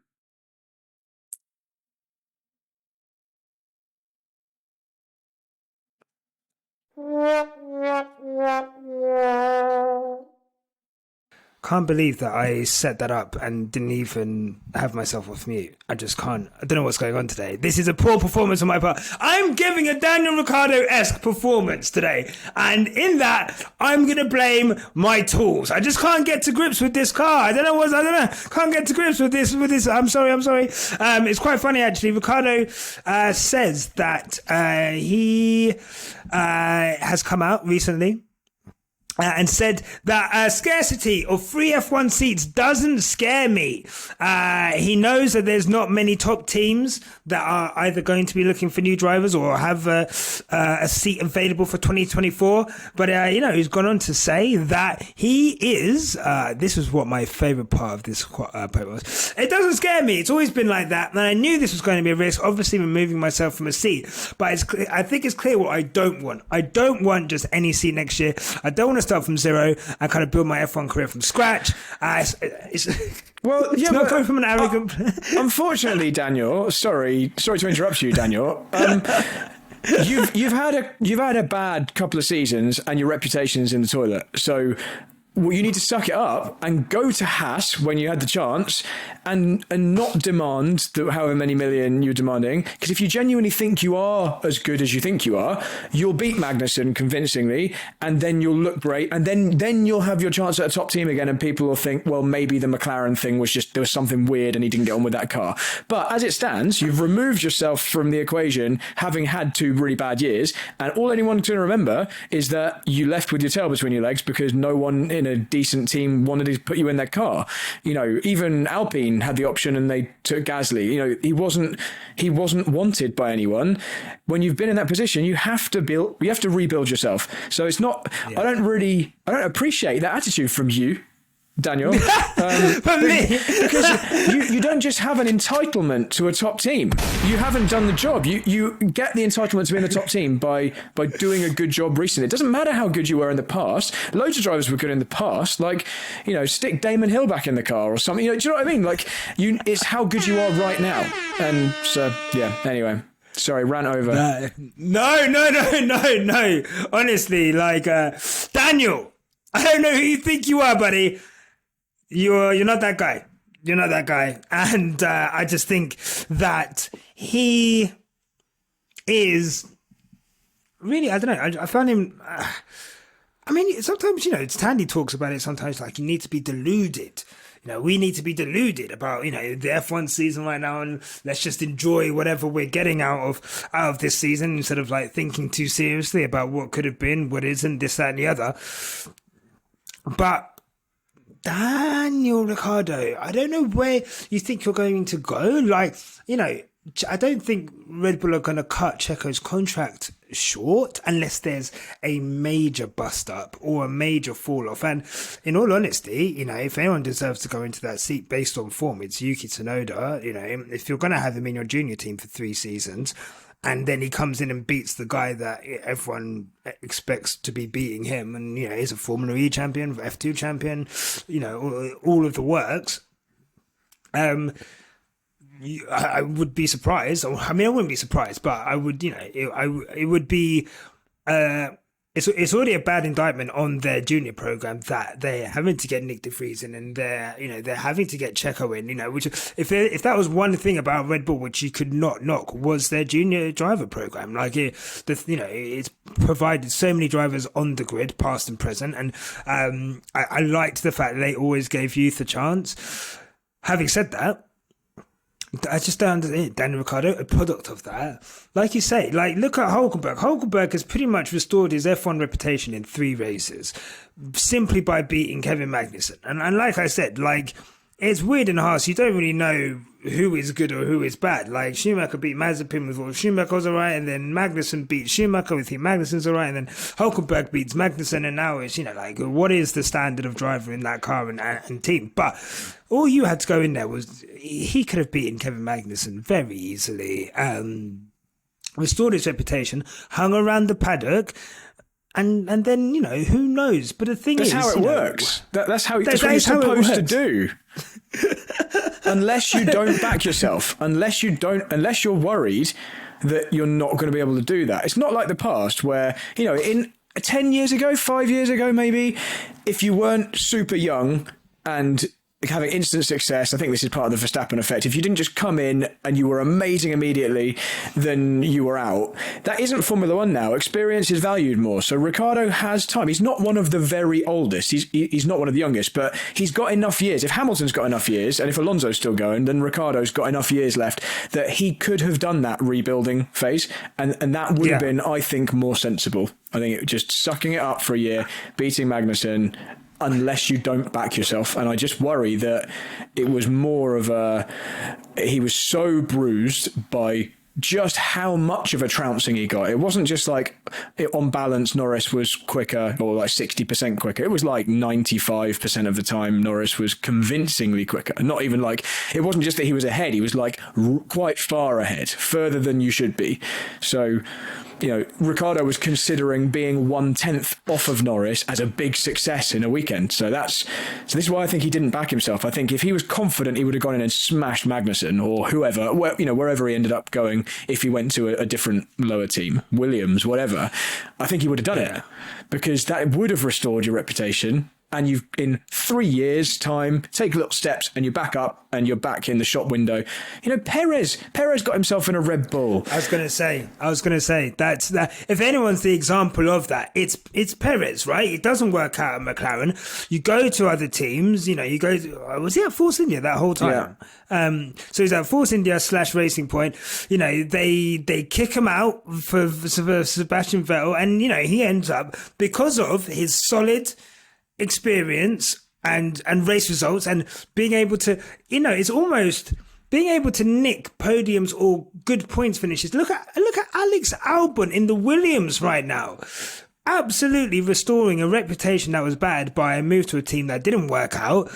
[SPEAKER 1] Can't believe that I set that up and didn't even have myself off mute. I just can't. I don't know what's going on today. This is a poor performance on my part. I'm giving a Daniel Ricciardo-esque performance today. And in that, I'm going to blame my tools. I just can't get to grips with this car. I don't know. Can't get to grips with this. I'm sorry. It's quite funny, actually. Ricciardo says that he has come out recently and said that scarcity of free F1 seats doesn't scare me. He knows that there's not many top teams that are either going to be looking for new drivers or have a seat available for 2024. But, he's gone on to say that he is, this was what my favourite part of this post was. It doesn't scare me. It's always been like that. And I knew this was going to be a risk, obviously removing myself from a seat. But I think it's clear what I don't want. I don't want just any seat next year. I don't want to start from zero and kind of build my F1 career from scratch. It's not coming from an arrogant.
[SPEAKER 2] Unfortunately, Daniel, sorry to interrupt you, Daniel. You've had a bad couple of seasons and your reputation's in the toilet. So well, you need to suck it up and go to Haas when you had the chance and not demand the however many million you're demanding. Because if you genuinely think you are as good as you think you are, you'll beat Magnussen convincingly, and then you'll look great, and then you'll have your chance at a top team again, and people will think, well, maybe the McLaren thing was just, there was something weird and he didn't get on with that car. But as it stands, you've removed yourself from the equation, having had 2 really bad years, and all anyone's going to remember is that you left with your tail between your legs because no one in a decent team wanted to put you in their car. You know, even Alpine had the option and they took Gasly. You know, he wasn't wanted by anyone. When you've been in that position, you have to rebuild yourself. So it's not, I don't appreciate that attitude from you, Daniel, because you don't just have an entitlement to a top team. You haven't done the job. You get the entitlement to be in the top team by doing a good job recently. It doesn't matter how good you were in the past. Loads of drivers were good in the past. Like, you know, stick Damon Hill back in the car or something. You know, do you know what I mean? Like, it's how good you are right now. And so, yeah. Anyway. Sorry, ran over.
[SPEAKER 1] No. Honestly, like, Daniel, I don't know who you think you are, buddy. You're not that guy. You're not that guy. And I just think that he is really, I don't know. I found him, I mean, sometimes, you know, Tandy talks about it sometimes, like, you need to be deluded. You know, we need to be deluded about, you know, the F1 season right now, and let's just enjoy whatever we're getting out of this season instead of like thinking too seriously about what could have been, what isn't, this, that, and the other. But Daniel Ricciardo, I don't know where you think you're going to go. Like, you know, I don't think Red Bull are going to cut Checo's contract short unless there's a major bust up or a major fall off. And in all honesty, you know, if anyone deserves to go into that seat based on form, it's Yuki Tsunoda. You know, if you're going to have him in your junior team for 3 seasons, and then he comes in and beats the guy that everyone expects to be beating him, and, you know, he's a Formula E champion, F2 champion, you know, all of the works. I would be surprised. I mean, I wouldn't be surprised, but I would, you know, it would be. It's already a bad indictment on their junior program that they're having to get Nick de Vries in, and they're having to get Checo in. You know, which if that was one thing about Red Bull which you could not knock, was their junior driver program. Like it's provided so many drivers on the grid, past and present, and I liked the fact that they always gave youth a chance. Having said that, I just don't understand Daniel Ricciardo, a product of that. Like you say, like, look at Hulkenberg. Hulkenberg has pretty much restored his F1 reputation in 3 races simply by beating Kevin Magnussen. And like I said, like, it's weird in Haas. You don't really know who is good or who is bad. Like, Schumacher beat Mazepin with all Schumacher's alright, and then Magnussen beat Schumacher with him Magnussen's alright, and then Hulkenberg beats Magnussen, and now it's, you know, like, what is the standard of driver in that car and team? But all you had to go in there was he could have beaten Kevin Magnussen very easily, restored his reputation, hung around the paddock, and then, you know, who knows? But the thing
[SPEAKER 2] that's
[SPEAKER 1] is,
[SPEAKER 2] how it works. That's what you're supposed to do. Unless you don't back yourself, unless you're worried that you're not going to be able to do that. It's not like the past where, you know, in 10 years ago, 5 years ago, maybe, if you weren't super young and having instant success, I think this is part of the Verstappen effect. If you didn't just come in and you were amazing immediately, then you were out. That isn't Formula One now. Experience is valued more. So Ricciardo has time. He's not one of the very oldest. He's not one of the youngest, but he's got enough years. If Hamilton's got enough years, and if Alonso's still going, then Ricciardo's got enough years left that he could have done that rebuilding phase, and that would have been, I think, more sensible. I think just sucking it up for a year, beating Magnussen, unless you don't back yourself. And I just worry that it was more of he was so bruised by just how much of a trouncing he got. It wasn't just like, on balance, Norris was quicker, or like 60% quicker. It was like 95% of the time Norris was convincingly quicker. Not even like, it wasn't just that he was ahead, he was like quite far ahead, further than you should be. So, you know, Ricciardo was considering being 1/10 off of Norris as a big success in a weekend. So this is why I think he didn't back himself. I think if he was confident, he would have gone in and smashed Magnussen or whoever, wherever he ended up going, if he went to a different lower team, Williams, whatever. I think he would have done it, because that would have restored your reputation. and you've in 3 years' time take little steps and you're back up and you're back in the shop window. You know, Perez got himself in a Red Bull.
[SPEAKER 1] I was going to say that's that. If anyone's the example of that, it's Perez, right? It doesn't work out at McLaren. You go to other teams, you know, was he at Force India that whole time? Yeah. So he's at Force India / Racing Point. You know, they kick him out for Sebastian Vettel, and you know, he ends up, because of his solid experience and race results and being able to, you know, it's almost being able to nick podiums or good points finishes. Look at Alex Albon in the Williams right now, absolutely restoring a reputation that was bad by a move to a team that didn't work out.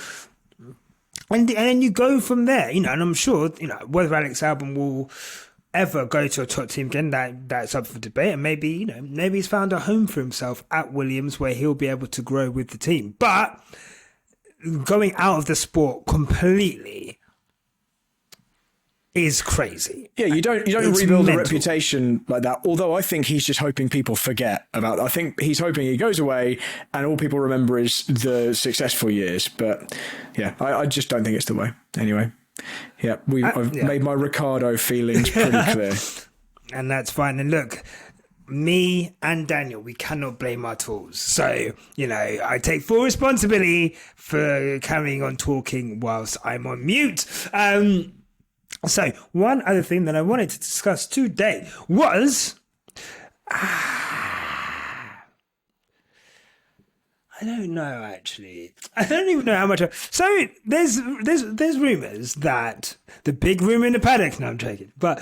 [SPEAKER 1] And then you go from there, you know, and I'm sure, you know, whether Alex Albon will ever go to a top team again, that's up for debate. And maybe, you know, maybe he's found a home for himself at Williams where he'll be able to grow with the team. But going out of the sport completely is crazy.
[SPEAKER 2] Yeah, you don't rebuild a reputation like that. Although I think he's just hoping people forget about it. I think he's hoping he goes away and all people remember is the successful years. But yeah, I just don't think it's the way. Anyway. Yeah, I've made my Ricciardo feelings pretty clear.
[SPEAKER 1] And that's fine. And look, me and Daniel, we cannot blame our tools. So, you know, I take full responsibility for carrying on talking whilst I'm on mute. So, one other thing that I wanted to discuss today was... I don't know, actually. I don't even know how much. So there's rumours that the big rumour in the paddock. No, I'm joking. But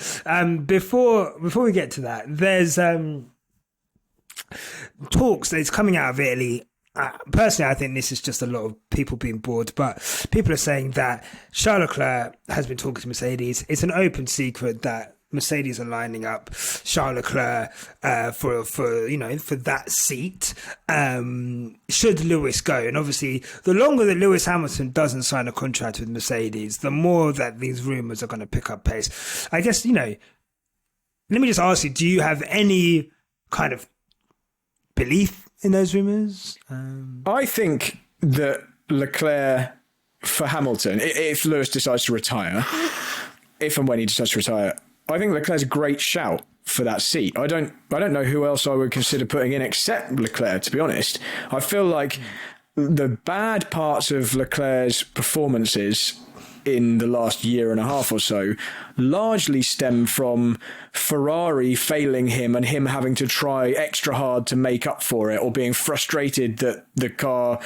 [SPEAKER 1] before we get to that, there's talks that's coming out of Italy. Personally, I think this is just a lot of people being bored. But people are saying that Charles Leclerc has been talking to Mercedes. It's an open secret that Mercedes are lining up Charles Leclerc for that seat should Lewis go. And obviously, the longer that Lewis Hamilton doesn't sign a contract with Mercedes, the more that these rumours are going to pick up pace. I guess, you know, let me just ask you, do you have any kind of belief in those rumours?
[SPEAKER 2] I think that Leclerc for Hamilton, if Lewis decides to retire, if and when he decides to retire, I think Leclerc's a great shout for that seat. I don't know who else I would consider putting in except Leclerc, to be honest. I feel like the bad parts of Leclerc's performances in the last year and a half or so largely stem from Ferrari failing him and him having to try extra hard to make up for it, or being frustrated that the car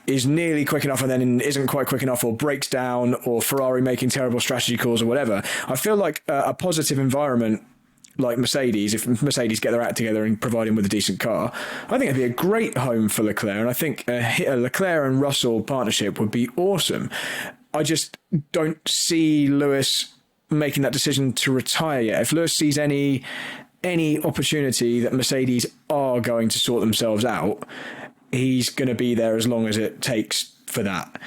[SPEAKER 2] is nearly quick enough and then isn't quite quick enough, or breaks down, or Ferrari making terrible strategy calls or whatever. I feel like a positive environment like Mercedes, if Mercedes get their act together and provide him with a decent car, I think it'd be a great home for Leclerc. And I think a Leclerc and Russell partnership would be awesome. I just don't see Lewis making that decision to retire yet. If Lewis sees any opportunity that Mercedes are going to sort themselves out, he's going to be there as long as it takes for that.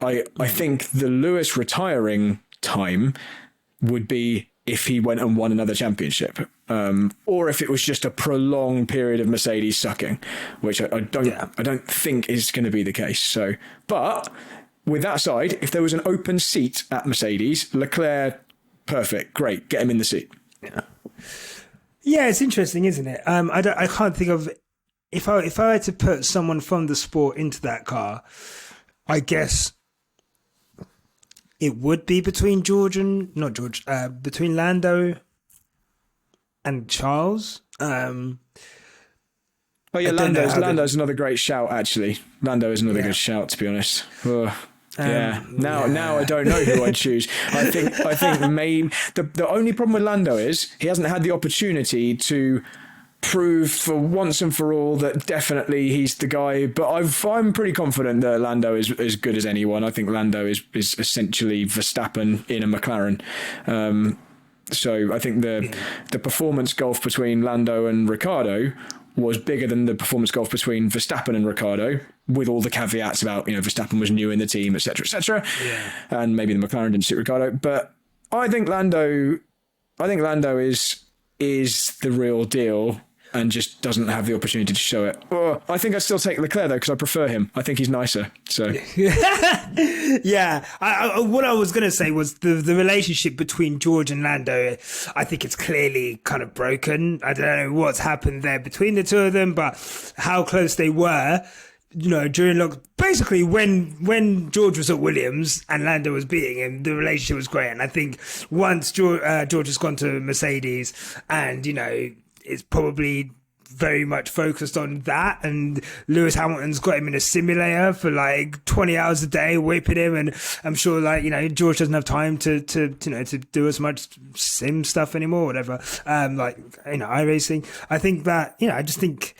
[SPEAKER 2] I think the Lewis retiring time would be if he went and won another championship, or if it was just a prolonged period of Mercedes sucking, which I don't think is going to be the case. So, but with that aside, if there was an open seat at Mercedes, Leclerc, perfect, great, get him in the seat.
[SPEAKER 1] Yeah, it's interesting, isn't it? I can't think of, if I had to put someone from the sport into that car, I guess it would be between between Lando and Charles.
[SPEAKER 2] Lando's another great shout, actually. Lando is another good shout, to be honest. Now I don't know who I'd choose. I think maybe the only problem with Lando is he hasn't had the opportunity to prove for once and for all that definitely he's the guy. But I'm pretty confident that Lando is as good as anyone. I think Lando is essentially Verstappen in a McLaren. So I think the performance gulf between Lando and Ricciardo was bigger than the performance gulf between Verstappen and Ricciardo, with all the caveats about, you know, Verstappen was new in the team, etc., etc. Yeah. And maybe the McLaren didn't suit Ricciardo. But I think Lando is the real deal. and just doesn't have the opportunity to show it. I think I'd still take Leclerc though, because I prefer him. I think he's nicer. So
[SPEAKER 1] yeah, what I was going to say was the relationship between George and Lando, I think it's clearly kind of broken. I don't know what's happened there between the two of them, but how close they were, during basically when George was at Williams and Lando was beating him, the relationship was great. And I think once George has gone to Mercedes, and it's probably very much focused on that, and Lewis Hamilton's got him in a simulator for 20 hours a day whipping him, and I'm sure George doesn't have time to do as much sim stuff anymore, whatever, iRacing. I think that I just think,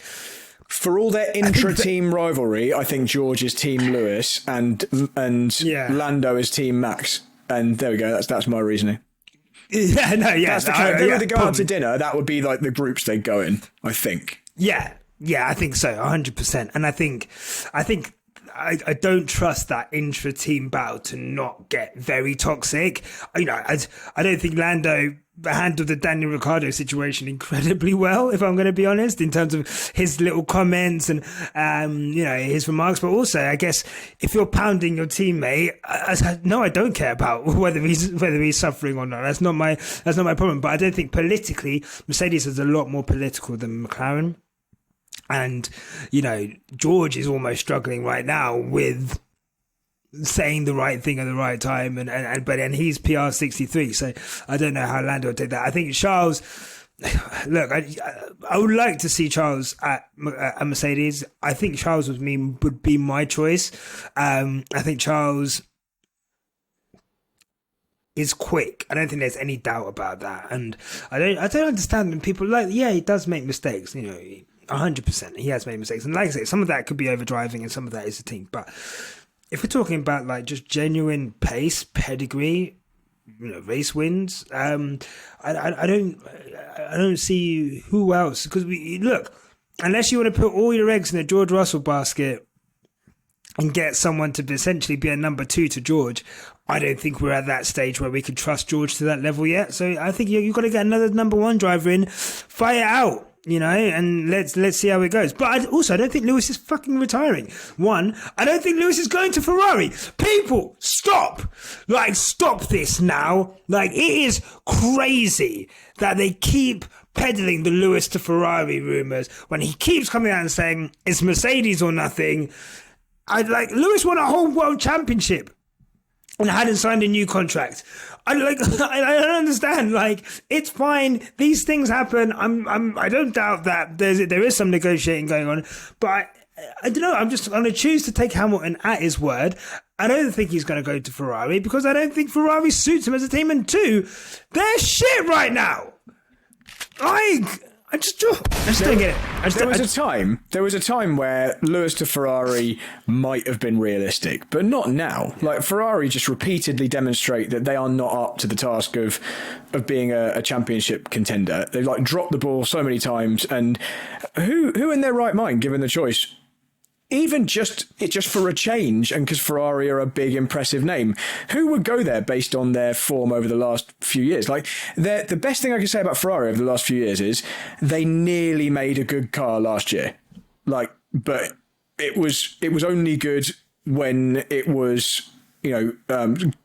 [SPEAKER 2] for all their intra-team rivalry, I think George is Team Lewis and Lando is Team Max. And there we go. That's my reasoning.
[SPEAKER 1] Yeah, no, yeah.
[SPEAKER 2] That's the case. If they were to go out to dinner, that would be the groups they'd go in, I think.
[SPEAKER 1] Yeah, I think so, 100%. And I think I don't trust that intra-team battle to not get very toxic. I don't think Lando handled the Daniel Ricciardo situation incredibly well, if I'm going to be honest, in terms of his little comments and his remarks. But also, I guess if you're pounding your teammate, I don't care about whether he's suffering or not. That's not my problem. But I don't think politically, Mercedes is a lot more political than McLaren. And, George is almost struggling right now with saying the right thing at the right time. But he's PR 63. So I don't know how Lando will take that. I think Charles, look, I would like to see Charles at Mercedes. I think Charles would be my choice. I think Charles is quick. I don't think there's any doubt about that. And I don't understand when people he does make mistakes, 100%. He has made mistakes. And like I say, some of that could be overdriving and some of that is the team. But if we're talking about just genuine pace, pedigree, race wins, I don't see who else. Because unless you want to put all your eggs in a George Russell basket and get someone to essentially be a number two to George, I don't think we're at that stage where we can trust George to that level yet. So I think you've got to get another number one driver in, fight it out. And let's see how it goes. But I don't think Lewis is fucking retiring. One, I don't think Lewis is going to Ferrari. People, stop! Stop this now. It is crazy that they keep peddling the Lewis to Ferrari rumours when he keeps coming out and saying it's Mercedes or nothing. Lewis won a whole world championship and hadn't signed a new contract. I don't understand. It's fine. These things happen. I don't doubt that there is some negotiating going on, but I don't know. I'm just going to choose to take Hamilton at his word. I don't think he's going to go to Ferrari because I don't think Ferrari suits him as a team. And two, they're shit right now. I just don't get it.
[SPEAKER 2] There was a time where Lewis to Ferrari might have been realistic, but not now. Ferrari just repeatedly demonstrate that they are not up to the task of being a championship contender. They've dropped the ball so many times, and who in their right mind, given the choice, even just for a change, and because Ferrari are a big, impressive name, who would go there based on their form over the last few years? The best thing I can say about Ferrari over the last few years is they nearly made a good car last year. But it was only good when it was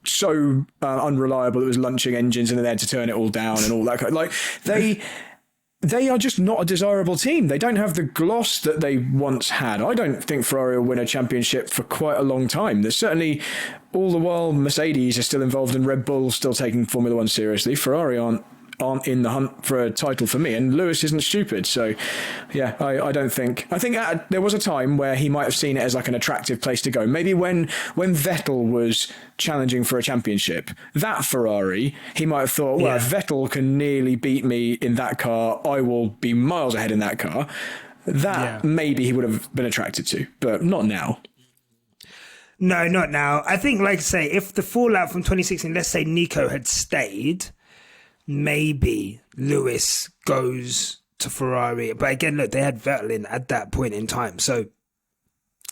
[SPEAKER 2] so unreliable it was launching engines and then they had to turn it all down and all that. They are just not a desirable team. They don't have the gloss that they once had. I don't think Ferrari will win a championship for quite a long time. There's certainly, all the while, Mercedes are still involved and Red Bull still taking Formula One seriously. Ferrari aren't in the hunt for a title for me, and Lewis isn't stupid. So, yeah, I don't think. I think there was a time where he might have seen it as an attractive place to go. Maybe when Vettel was challenging for a championship, that Ferrari, he might have thought, well, if Vettel can nearly beat me in that car, I will be miles ahead in that car. Maybe he would have been attracted to, but not now.
[SPEAKER 1] No, not now. I think, like I say, if the fallout from 2016, let's say Nico had stayed, maybe Lewis goes to Ferrari. But again, look, they had Vettel in at that point in time. So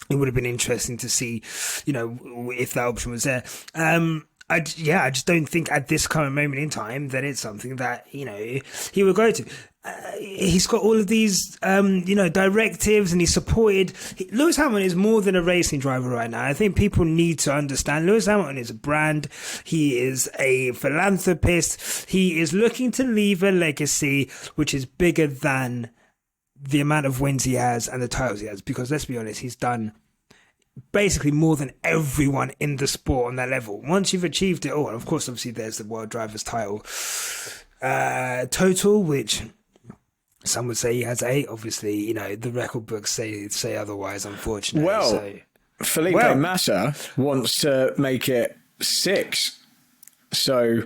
[SPEAKER 1] it would have been interesting to see, if that option was there. I just don't think at this current moment in time that it's something that, he would go to. he's got all of these, directives, and he's supported. Lewis Hamilton is more than a racing driver right now. I think people need to understand Lewis Hamilton is a brand. He is a philanthropist. He is looking to leave a legacy which is bigger than the amount of wins he has and the titles he has. Because let's be honest, he's done basically more than everyone in the sport on that level. Once you've achieved it all, and of course, obviously, there's the World Drivers' title total, which some would say he has 8. Obviously, the record books say otherwise, unfortunately.
[SPEAKER 2] Well, Felipe Massa wants to make it 6. So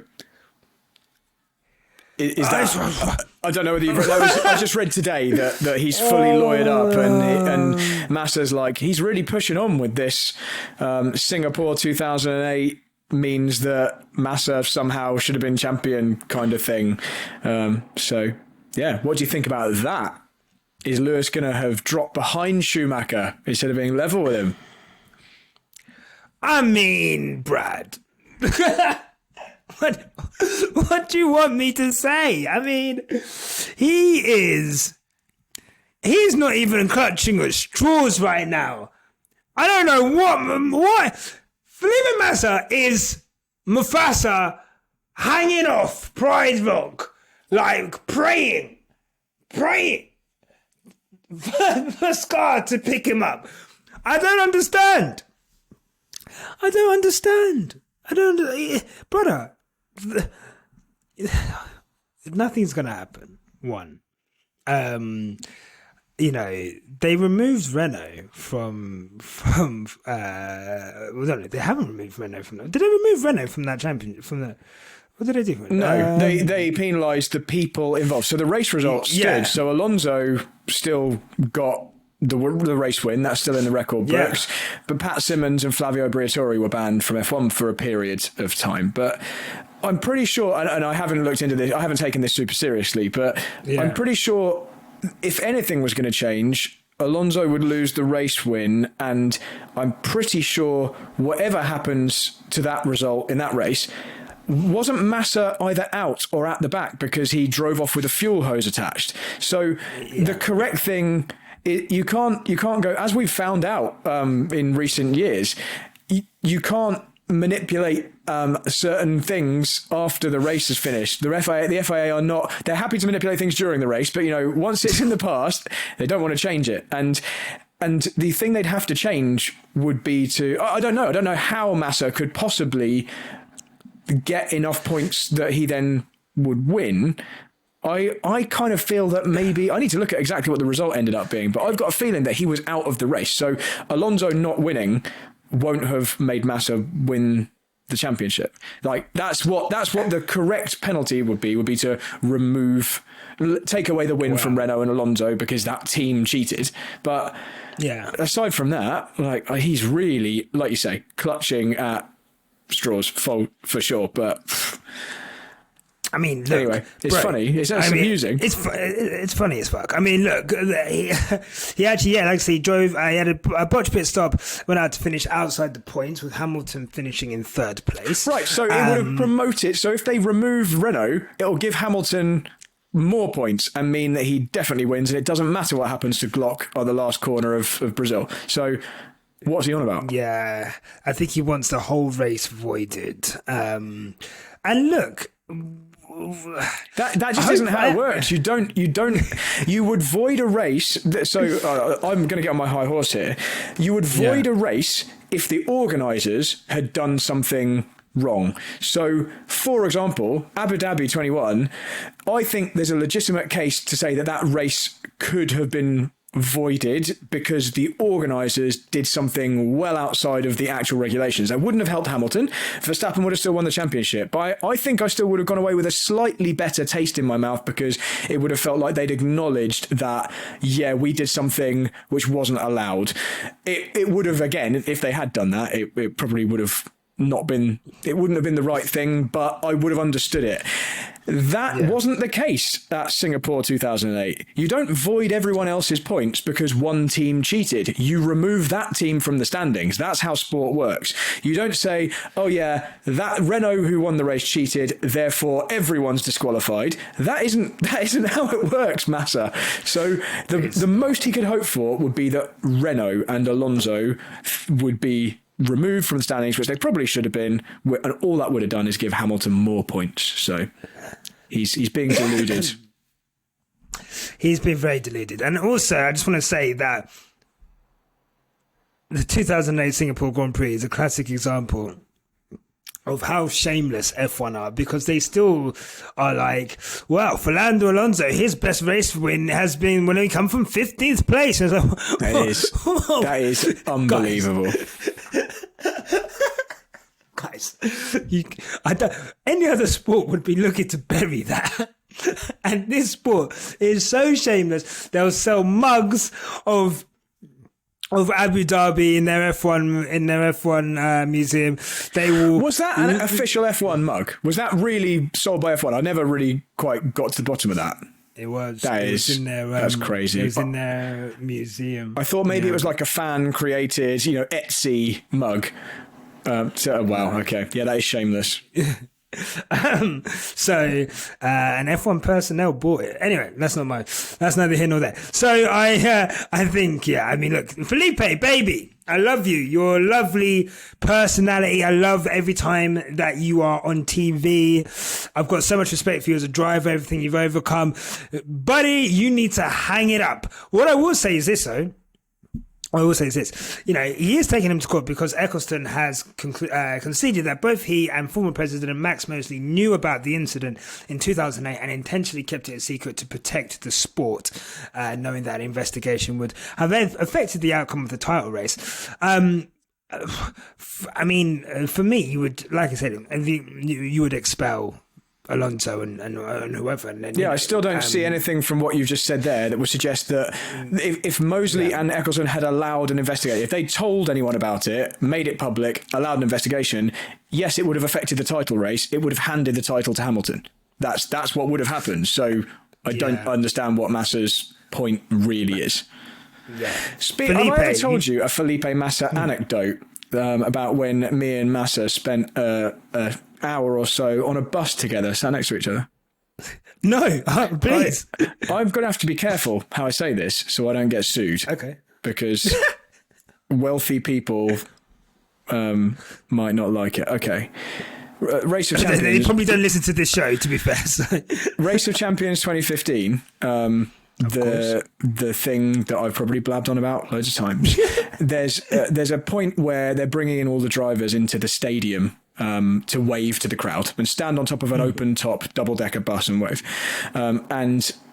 [SPEAKER 2] is that... I don't know whether you've read that. I just read today that he's fully lawyered up, and Massa's like, he's really pushing on with this. Singapore 2008 means that Massa somehow should have been champion kind of thing. So, yeah, what do you think about that? Is Lewis going to have dropped behind Schumacher instead of being level with him?
[SPEAKER 1] I mean, Brad... What do you want me to say? I mean, he's not even clutching at straws right now. I don't know what Felipe Massa is Mufasa hanging off Pride Rock, like praying for Scar to pick him up. I don't understand. Brother. Nothing's gonna happen. One, they removed Renault from. No, they haven't removed Renault from that. Did they remove Renault from that champion? From the what did they do?
[SPEAKER 2] No, they penalised the people involved. So the race results stood. So Alonso still got the race win. That's still in the record books. Yeah. But Pat Simmons and Flavio Briatore were banned from F1 for a period of time. But I'm pretty sure, and I haven't looked into this, I haven't taken this super seriously, but I'm pretty sure if anything was going to change, Alonso would lose the race win, and I'm pretty sure whatever happens to that result in that race, wasn't Massa either out or at the back because he drove off with a fuel hose attached. So the correct thing... You can't go, as we've found out in recent years, you can't manipulate certain things after the race is finished. The FIA are not, they're happy to manipulate things during the race, but once it's in the past, they don't want to change it. And the thing they'd have to change would be to, I don't know how Massa could possibly get enough points that he then would win. I kind of feel that maybe I need to look at exactly what the result ended up being, but I've got a feeling that he was out of the race. So Alonso not winning won't have made Massa win the championship. Like that's what the correct penalty would be to take away the win from Renault and Alonso because that team cheated. But aside from that, like he's really, like you say, clutching at straws for sure. But
[SPEAKER 1] I mean, look,
[SPEAKER 2] anyway, it's funny. It's amusing.
[SPEAKER 1] It's funny as fuck. I mean, look, he actually, like I say, he drove. He had a botch pit stop, went out to finish outside the points with Hamilton finishing in 3rd place.
[SPEAKER 2] Right, so it would have promoted. So if they remove Renault, it'll give Hamilton more points and mean that he definitely wins, and it doesn't matter what happens to Glock on the last corner of Brazil. So what's he on about?
[SPEAKER 1] Yeah, I think he wants the whole race voided. And look.
[SPEAKER 2] That just isn't how it works. You would void a race. So I'm going to get on my high horse here. You would void a race if the organisers had done something wrong. So, for example, Abu Dhabi 21, I think there's a legitimate case to say that race could have been voided because the organisers did something well outside of the actual regulations. That wouldn't have helped Hamilton. Verstappen would have still won the championship. But I think I still would have gone away with a slightly better taste in my mouth because it would have felt like they'd acknowledged that, we did something which wasn't allowed. It would have, again, if they had done that, it probably would have it wouldn't have been the right thing, but I would have understood it. That wasn't the case at Singapore 2008. You don't void everyone else's points because one team cheated. You remove that team from the standings. That's how sport works. You don't say, oh yeah, that Renault who won the race cheated, therefore everyone's disqualified. That isn't how it works, Massa. So the most he could hope for would be that Renault and Alonso would be removed from the standings, which they probably should have been, and all that would have done is give Hamilton more points. So he's being deluded.
[SPEAKER 1] He's been very deluded. And also, I just want to say that the 2008 Singapore Grand Prix is a classic example of how shameless F1 are, because they still are like, well, Fernando Alonso, his best race win has been when he come from 15th place. And like,
[SPEAKER 2] that is unbelievable.
[SPEAKER 1] Guys, any other sport would be looking to bury that. And this sport is so shameless. They'll sell mugs of Abu Dhabi in their F1 museum. They will.
[SPEAKER 2] Was that an official F1 mug? Was that really sold by F1? I never really quite got to the bottom of that.
[SPEAKER 1] It was.
[SPEAKER 2] That's crazy.
[SPEAKER 1] It was in their museum.
[SPEAKER 2] I thought maybe it was like a fan created, Etsy mug. Wow. Okay. Yeah, that is shameless.
[SPEAKER 1] So an F1 personnel bought it. Anyway, that's neither here nor there. So I think, I mean, look, Felipe, baby, I love you. You're a lovely personality. I love every time that you are on TV. I've got so much respect for you as a driver, everything you've overcome. Buddy, you need to hang it up. What I will say is this, though. He is taking him to court because Eccleston has conceded that both he and former President Max Mosley knew about the incident in 2008 and intentionally kept it a secret to protect the sport, knowing that investigation would have affected the outcome of the title race. I mean, for me, you would, like I said, you would expel Alonso and whoever. And then,
[SPEAKER 2] I still don't see anything from what you've just said there that would suggest that if Mosley and Eccleston had allowed an investigation, if they told anyone about it, made it public, allowed an investigation, yes, it would have affected the title race. It would have handed the title to Hamilton. That's what would have happened. So I don't understand what Massa's point really is.
[SPEAKER 1] Yeah.
[SPEAKER 2] Have I ever told you a Felipe Massa anecdote about when me and Massa spent an hour or so on a bus together, sat next to each other?
[SPEAKER 1] No, please.
[SPEAKER 2] I'm going to have to be careful how I say this so I don't get sued.
[SPEAKER 1] Okay.
[SPEAKER 2] Because wealthy people might not like it. Okay. Race of Champions.
[SPEAKER 1] They probably don't listen to this show, to be fair. So.
[SPEAKER 2] Race of Champions 2015. The thing that I've probably blabbed on about loads of times. There's a point where they're bringing in all the drivers into the stadium to wave to the crowd and stand on top of an open top double-decker bus and wave.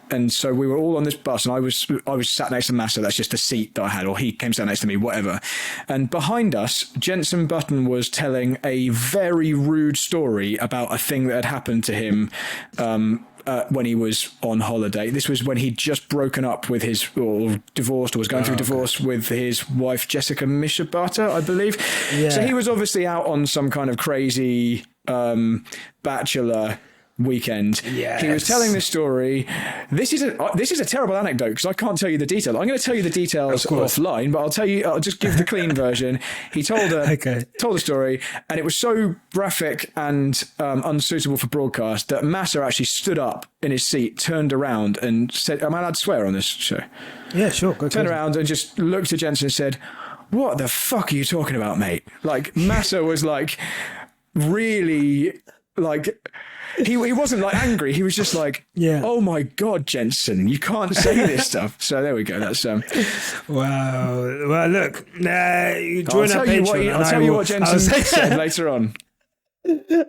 [SPEAKER 2] And so we were all on this bus, and I was sat next to Massa. That's just the seat that I had, or he came down next to me, whatever. And behind us, Jenson Button was telling a very rude story about a thing that had happened to him when he was on holiday. This was when he'd just broken up with or divorced, or was going through divorce with his wife, Jessica Mishibata, I believe. Yeah. So he was obviously out on some kind of crazy bachelor weekend. Yes. He was telling this story. This is a terrible anecdote because I can't tell you the details. I'm going to tell you the details offline, but I'll just give the clean version. He told a story, and it was so graphic and unsuitable for broadcast that Massa actually stood up in his seat, turned around and said, am I allowed to swear on this show?
[SPEAKER 1] Yeah, sure.
[SPEAKER 2] Turned around and just looked at Jensen and said, what the fuck are you talking about, mate? Like, Massa was like, really, like... He wasn't like angry. He was just like, oh my God, Jensen, you can't say this stuff. So there we go. That's
[SPEAKER 1] wow. Well, look, you join our Patreon.
[SPEAKER 2] I'll tell you what Jensen said later on.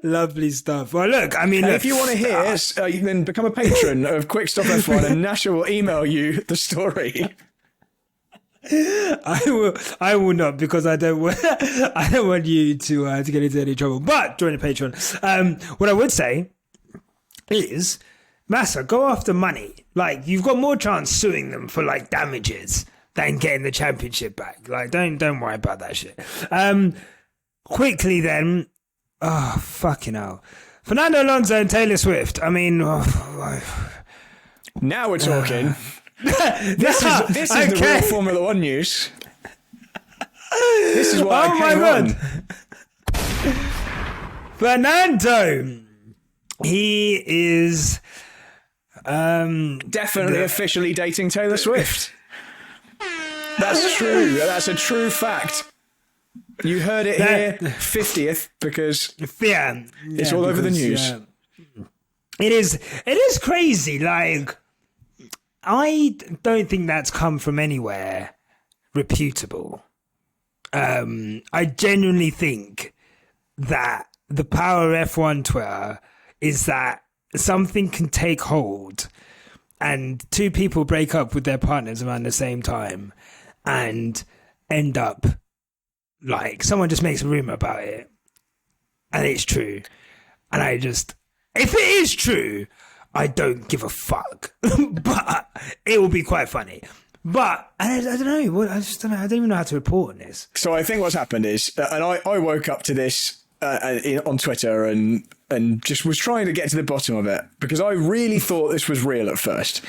[SPEAKER 1] Lovely stuff. Well, look, I mean,
[SPEAKER 2] if you want to hear, you can become a patron of Quick Stop F1, and Nyasha will email you the story.
[SPEAKER 1] I will not, because I don't want you to get into any trouble. But join the Patreon. What I would say is, Massa, go after money. Like, you've got more chance suing them for like damages than getting the championship back. Like, don't worry about that shit. quickly then, oh, fucking hell. Fernando Alonso and Taylor Swift. I mean,
[SPEAKER 2] now we're talking. This is okay. The real Formula One news. This is why I came on.
[SPEAKER 1] Fernando, he is
[SPEAKER 2] definitely officially dating Taylor Swift. That's true. That's a true fact. You heard it here, 50th, because it's all over the news.
[SPEAKER 1] It is crazy. Like, I don't think that's come from anywhere reputable. I genuinely think that the power of F1 Twitter is that something can take hold and two people break up with their partners around the same time and end up like someone just makes a rumor about it and it's true. And if it is true, I don't give a fuck. But it will be quite funny. But I don't know. I don't even know how to report on this.
[SPEAKER 2] So I think what's happened is, and I woke up to this on Twitter and just was trying to get to the bottom of it because I really thought this was real at first,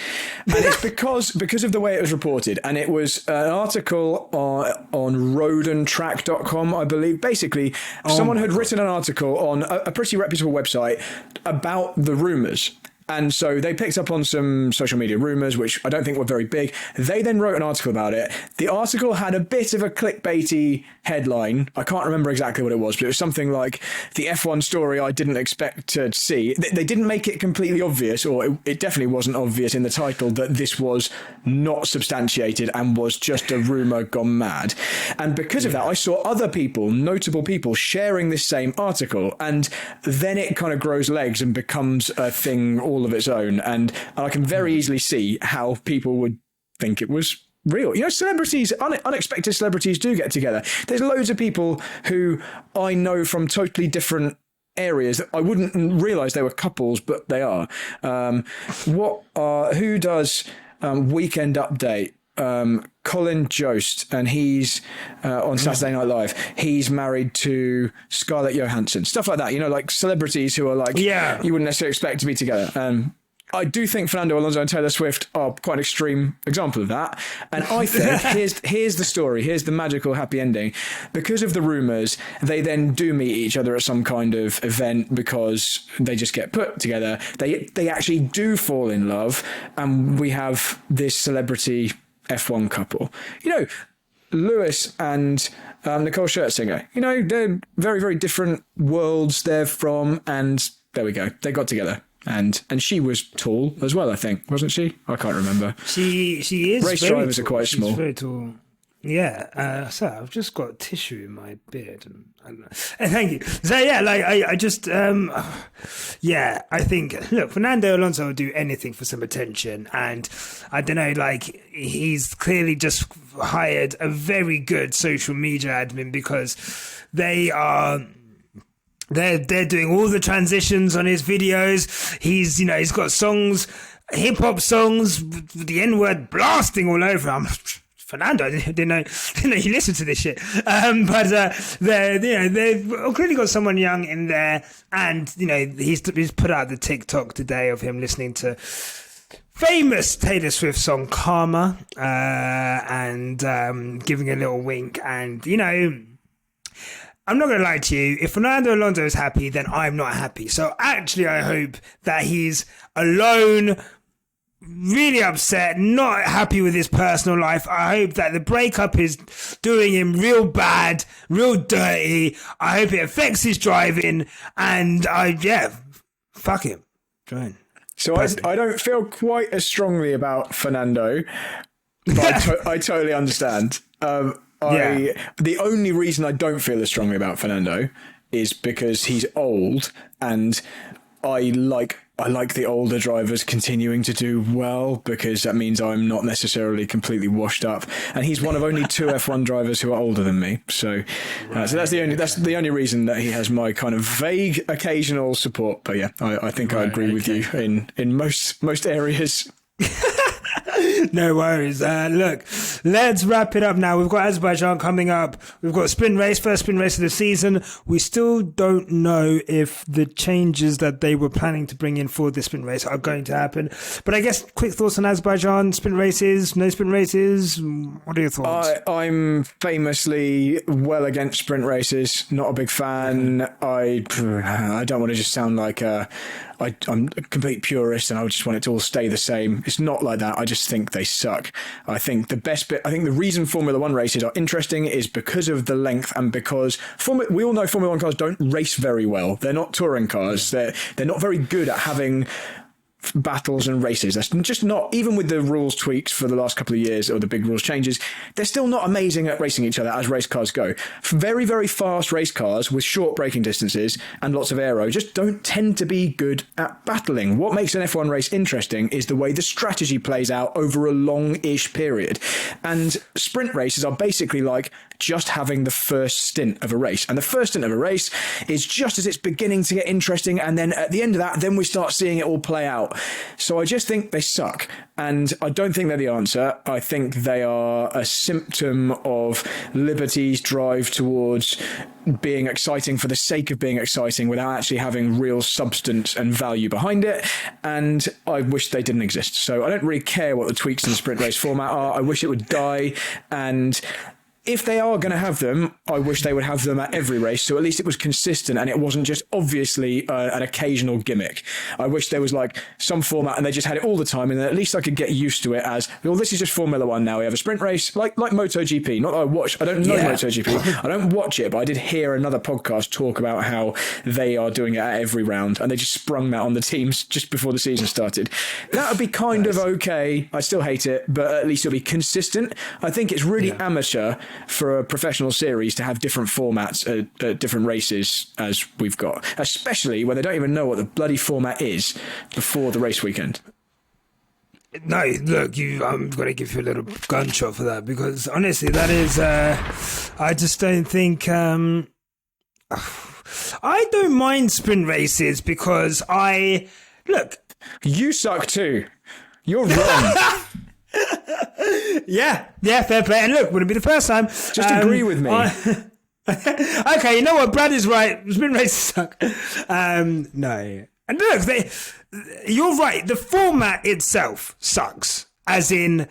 [SPEAKER 2] and it's because of the way it was reported. And it was an article on roadandtrack.com, I believe. Basically, someone had written an article on a pretty reputable website about the rumours. And so they picked up on some social media rumours, which I don't think were very big. They then wrote an article about it. The article had a bit of a clickbaity headline. I can't remember exactly what it was, but it was something like the F1 story I didn't expect to see. They didn't make it completely obvious, or it definitely wasn't obvious in the title, that this was not substantiated and was just a rumour gone mad. And because of that, I saw other people, notable people, sharing this same article. And then it kind of grows legs and becomes a thing all of its own, and I can very easily see how people would think it was real. You know, celebrities, unexpected celebrities do get together. There's loads of people who I know from totally different areas that I wouldn't realise they were couples, but they are. Who does Weekend Update? Colin Jost, and he's on Saturday Night Live. He's married to Scarlett Johansson. Stuff like that, you know, like celebrities who are like, you wouldn't necessarily expect to be together. I do think Fernando Alonso and Taylor Swift are quite an extreme example of that. And I think here's the story. Here's the magical happy ending. Because of the rumours, they then do meet each other at some kind of event because they just get put together. They actually do fall in love, and we have this celebrity F1 couple. You know, Lewis and Nicole Scherzinger, you know, they're very, very different worlds they're from, and there we go. They got together. And she was tall as well, I think, wasn't she? I can't remember.
[SPEAKER 1] She is.
[SPEAKER 2] Race drivers are quite small.
[SPEAKER 1] She's very tall. Yeah. So I've just got tissue in my beard. I don't know. Thank you. So yeah, like I just I think, look, Fernando Alonso will do anything for some attention, and I don't know, like he's clearly just hired a very good social media admin because they're doing all the transitions on his videos. He's got songs, hip hop songs, with the N-word blasting all over him. Fernando, I didn't know you listened to this shit. But they've clearly got someone young in there, and he's put out the TikTok today of him listening to famous Taylor Swift song Karma, and giving a little wink. And I'm not going to lie to you. If Fernando Alonso is happy, then I'm not happy. So actually, I hope that he's alone, really upset, not happy with his personal life. I hope that the breakup is doing him real bad, real dirty. I hope it affects his driving. And fuck him. Join.
[SPEAKER 2] So I don't feel quite as strongly about Fernando, but I totally understand. The only reason I don't feel as strongly about Fernando is because he's old, and I like the older drivers continuing to do well, because that means I'm not necessarily completely washed up, and he's one of only two F1 drivers who are older than me. So that's the only reason that he has my kind of vague occasional support. But yeah, I think I agree with you in most areas.
[SPEAKER 1] No worries. Look, let's wrap it up now. We've got Azerbaijan coming up. We've got first sprint race of the season. We still don't know if the changes that they were planning to bring in for this sprint race are going to happen. But I guess quick thoughts on Azerbaijan, sprint races, no sprint races. What are your thoughts?
[SPEAKER 2] I'm famously well against sprint races. Not a big fan. I don't want to just sound like I'm a complete purist and I just want it to all stay the same. It's not like that. I just think they suck. I think the reason Formula One races are interesting is because of the length and because we all know Formula One cars don't race very well. They're not touring cars. They're not very good at having battles and races. That's just not, even with the rules tweaks for the last couple of years or the big rules changes, they're still not amazing at racing each other as race cars go. Very, very fast race cars with short braking distances and lots of aero just don't tend to be good at battling. What makes an F1 race interesting is the way the strategy plays out over a long-ish period. And sprint races are basically like just having the first stint of a race. And the first stint of a race is just as it's beginning to get interesting, and then at the end of that, then we start seeing it all play out. So I just think they suck, and I don't think they're the answer. I think they are a symptom of Liberty's drive towards being exciting for the sake of being exciting without actually having real substance and value behind it, and I wish they didn't exist. So I don't really care what the tweaks in the sprint race format are. I wish it would die, and if they are going to have them, I wish they would have them at every race, so at least it was consistent and it wasn't just obviously an occasional gimmick. I wish there was like some format and they just had it all the time, and then at least I could get used to it as, well, this is just Formula One now. We have a sprint race like MotoGP. Not that I don't know MotoGP. I don't watch it, but I did hear another podcast talk about how they are doing it at every round, and they just sprung that on the teams just before the season started. That would be kind of okay. I still hate it, but at least it'll be consistent. I think it's really amateur for a professional series to have different formats at different races as we've got, especially when they don't even know what the bloody format is before the race weekend.
[SPEAKER 1] No, look, I'm going to give you a little gunshot for that, because honestly, that is, I just don't think, I don't mind sprint races because
[SPEAKER 2] you suck too. You're wrong.
[SPEAKER 1] Yeah, fair play. And look, wouldn't be the first time.
[SPEAKER 2] Just agree with me.
[SPEAKER 1] Okay, you know what? Brad is right. Sprint races suck. No. And look, you're right. The format itself sucks. As in,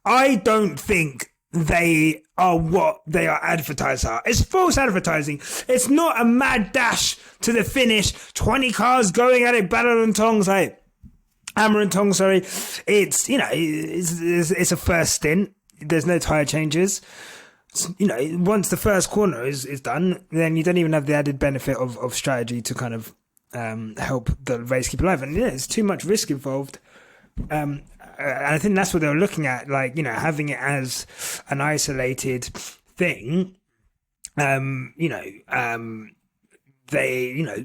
[SPEAKER 1] I don't think they are what they are advertised are. It's false advertising. It's not a mad dash to the finish. 20 cars going at it, battle and tongs, hammer and tongs, sorry. It's, it's a first stint. There's no tyre changes. Once the first corner is done, then you don't even have the added benefit of strategy to kind of help the race keep alive. And it's too much risk involved. And I think that's what they were looking at, having it as an isolated thing.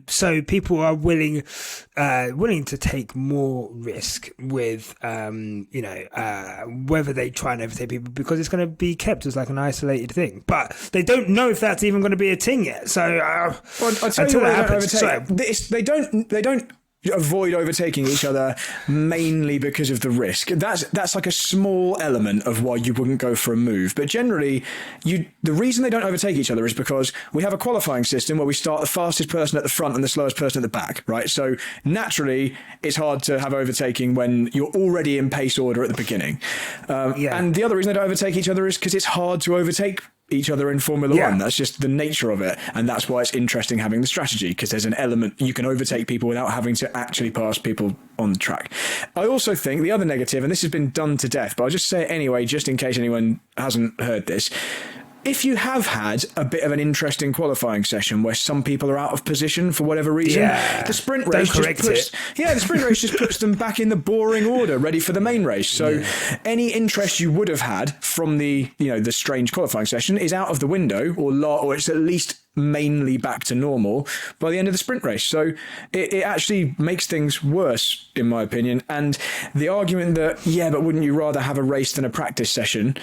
[SPEAKER 1] So people are willing to take more risk with, whether they try and overtake people, because it's going to be kept as like an isolated thing. But they don't know if that's even going to be a thing yet. So
[SPEAKER 2] I'll tell you what they don't avoid overtaking each other mainly because of the risk. That's like a small element of why you wouldn't go for a move. But generally, the reason they don't overtake each other is because we have a qualifying system where we start the fastest person at the front and the slowest person at the back, right? So naturally, it's hard to have overtaking when you're already in pace order at the beginning. And the other reason they don't overtake each other is because it's hard to overtake each other in Formula One. That's just the nature of it, and that's why it's interesting having the strategy, because there's an element you can overtake people without having to actually pass people on the track. I also think the other negative, and this has been done to death, but I'll just say it anyway, just in case anyone hasn't heard this. If you have had a bit of an interesting qualifying session where some people are out of position for whatever reason, the sprint race just puts them back in the boring order, ready for the main race. So any interest you would have had from the strange qualifying session is out of the window, or it's at least mainly back to normal by the end of the sprint race. So it actually makes things worse, in my opinion. And the argument that, but wouldn't you rather have a race than a practice session?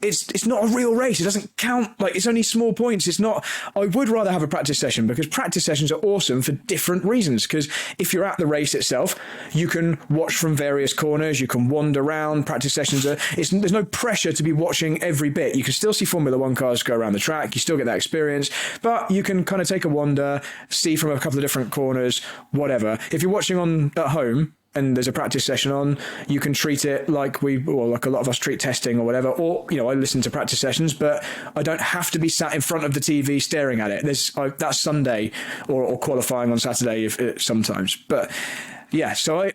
[SPEAKER 2] it's not a real race. It doesn't count. Like, it's only small points. It's not. I would rather have a practice session, because practice sessions are awesome for different reasons. Because if you're at the race itself, you can watch from various corners. You can wander around. Practice sessions there's no pressure to be watching every bit. You can still see Formula One cars go around the track. You still get that experience, but you can kind of take a wander, see from a couple of different corners, whatever. If you're watching on at home and there's a practice session on, you can treat it like like a lot of us treat testing or whatever. Or, I listen to practice sessions, but I don't have to be sat in front of the TV staring at it. That's Sunday or qualifying on Saturday sometimes. But yeah, so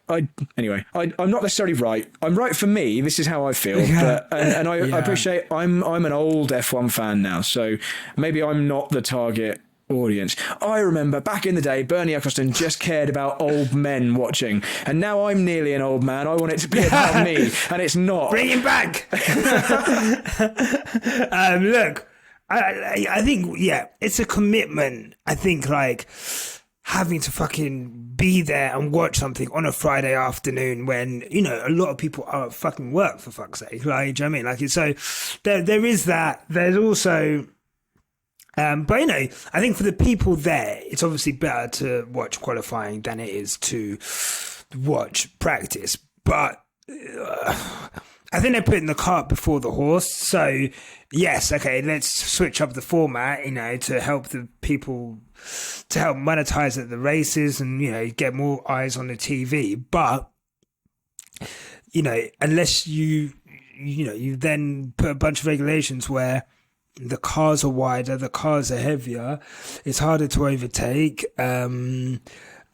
[SPEAKER 2] anyway, I'm not necessarily right. I'm right for me. This is how I feel. Yeah. But, and I appreciate I'm an old F1 fan now, so maybe I'm not the target audience. I remember back in the day, Bernie Eccleston just cared about old men watching, and now I'm nearly an old man. I want it to be about me, and it's not.
[SPEAKER 1] Bring him back. Look, I think it's a commitment. I think like having to fucking be there and watch something on a Friday afternoon when a lot of people are at fucking work, for fuck's sake. Like, do you know what I mean? Like, so there is that. There's also. But I think for the people there, it's obviously better to watch qualifying than it is to watch practice. But I think they're putting the cart before the horse. So yes, okay, let's switch up the format, to help the people, to help monetize at the races and get more eyes on the TV. But unless you then put a bunch of regulations where the cars are wider, the cars are heavier, it's harder to overtake, and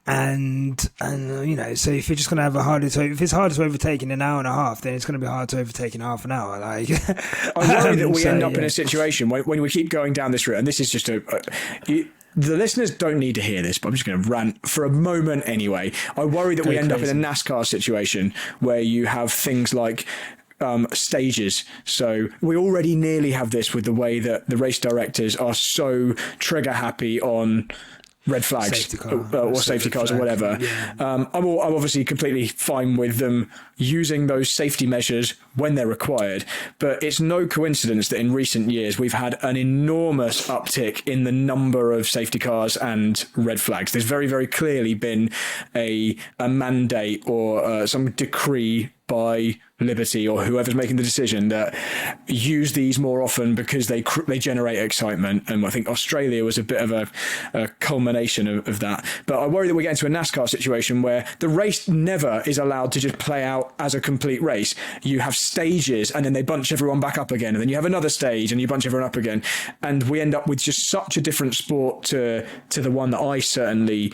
[SPEAKER 1] so if you're just going to have if it's harder to overtake in an hour and a half, then it's going to be hard to overtake in half an hour. Like,
[SPEAKER 2] I worry that we end up in a situation when we keep going down this route, and this is just the listeners don't need to hear this, but I'm just going to rant for a moment anyway. I worry that we end up in a NASCAR situation where you have things like stages. So we already nearly have this with the way that the race directors are so trigger happy on red flags safety cars or whatever. Yeah. I'm obviously completely fine with them using those safety measures when they're required, but it's no coincidence that in recent years we've had an enormous uptick in the number of safety cars and red flags. There's very, very clearly been a mandate or some decree by Liberty or whoever's making the decision that use these more often because they generate excitement. And I think Australia was a bit of a culmination of that. But I worry that we get into a NASCAR situation where the race never is allowed to just play out as a complete race. You have stages and then they bunch everyone back up again. And then you have another stage and you bunch everyone up again. And we end up with just such a different sport to the one that I certainly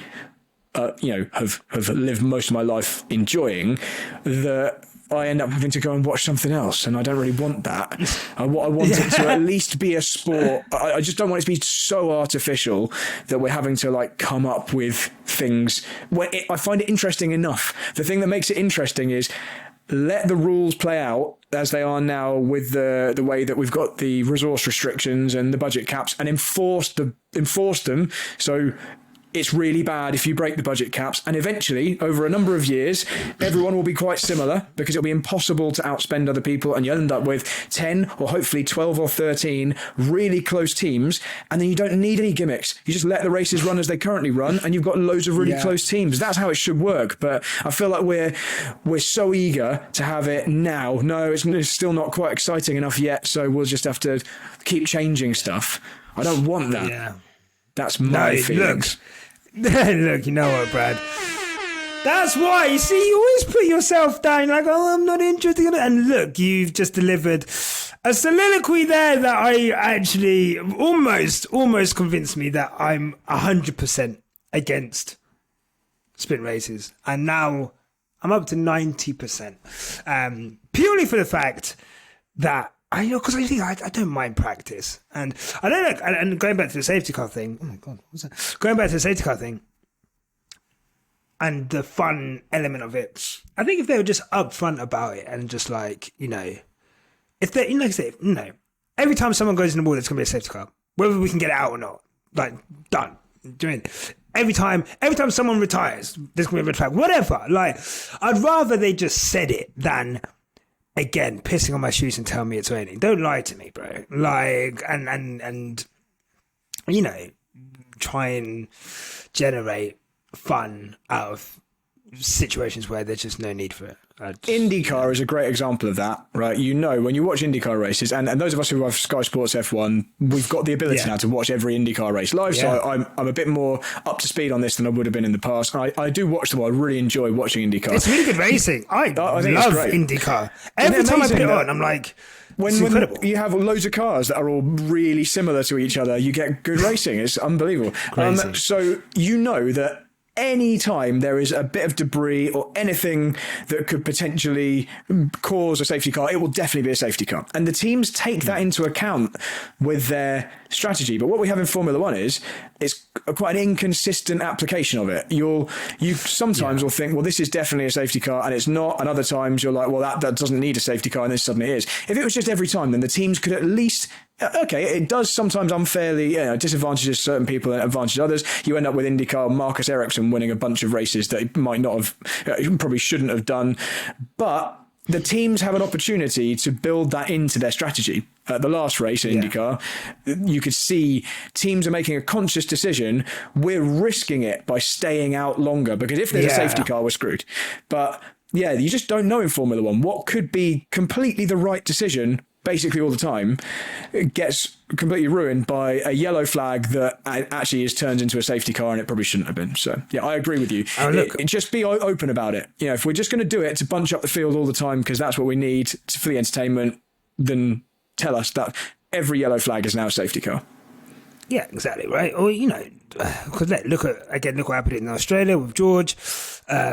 [SPEAKER 2] have lived most of my life enjoying, that I end up having to go and watch something else, and I don't really want that. I want it to at least be a sport. I just don't want it to be so artificial that we're having to come up with things. I find it interesting enough. The thing that makes it interesting is let the rules play out as they are now with the way that we've got the resource restrictions and the budget caps, and enforce them. So it's really bad if you break the budget caps, and eventually, over a number of years, everyone will be quite similar because it'll be impossible to outspend other people, and you'll end up with 10 or hopefully 12 or 13 really close teams, and then you don't need any gimmicks. You just let the races run as they currently run, and you've got loads of really close teams. That's how it should work, but I feel like we're so eager to have it now. No, it's still not quite exciting enough yet, so we'll just have to keep changing stuff. I don't want that. Yeah. That's my feelings.
[SPEAKER 1] Look, you know what, Brad? That's why, you see, you always put yourself down like, oh, I'm not interested in it. And look, you've just delivered a soliloquy there that I actually almost convinced me that I'm 100% against sprint races. And now I'm up to 90%. Purely for the fact that because I think I don't mind practice, and I don't know. And going back to the safety car thing, oh my god, what was that? Going back to the safety car thing, and the fun element of it, I think if they were just upfront about it and just if they, like I say, every time someone goes in the wall, it's gonna be a safety car, whether we can get it out or not. Done. Doing every time someone retires, there's gonna be a red flag. Whatever. I'd rather they just said it than again, pissing on my shoes and telling me it's raining. Don't lie to me, bro. Like, and you know, try and generate fun out of situations where there's just no need for it.
[SPEAKER 2] IndyCar is a great example of that, right? You know, when you watch IndyCar races, and those of us who have Sky Sports F1, we've got the ability now to watch every IndyCar race live. So I'm a bit more up to speed on this than I would have been in the past. I do watch them. I really enjoy watching IndyCar.
[SPEAKER 1] It's really good racing. I love IndyCar. Every time I put it on, I'm like, it's incredible. When
[SPEAKER 2] you have loads of cars that are all really similar to each other, you get good racing. It's unbelievable. So you know that any time there is a bit of debris or anything that could potentially cause a safety car, it will definitely be a safety car. And the teams take that into account with their strategy. But what we have in Formula One is it's quite an inconsistent application of it. You sometimes will think, well, this is definitely a safety car, and it's not. And other times you're like, well, that doesn't need a safety car, and this suddenly is. If it was just every time, then the teams could at least... Okay, it does sometimes unfairly disadvantages certain people and advantages others. You end up with IndyCar, Marcus Ericsson winning a bunch of races that he might not have, probably shouldn't have done. But the teams have an opportunity to build that into their strategy. At the last race in IndyCar, you could see teams are making a conscious decision. We're risking it by staying out longer, because if there's a safety car, we're screwed. But yeah, you just don't know in Formula One what could be completely the right decision. Basically all the time, it gets completely ruined by a yellow flag that actually turns into a safety car, and it probably shouldn't have been. So yeah, I agree with you. Just be open about it. You know, if we're just going to do it to bunch up the field all the time because that's what we need for the entertainment, then tell us that every yellow flag is now a safety car.
[SPEAKER 1] Yeah, exactly, right. Or, you know, because look what happened in Australia with George. I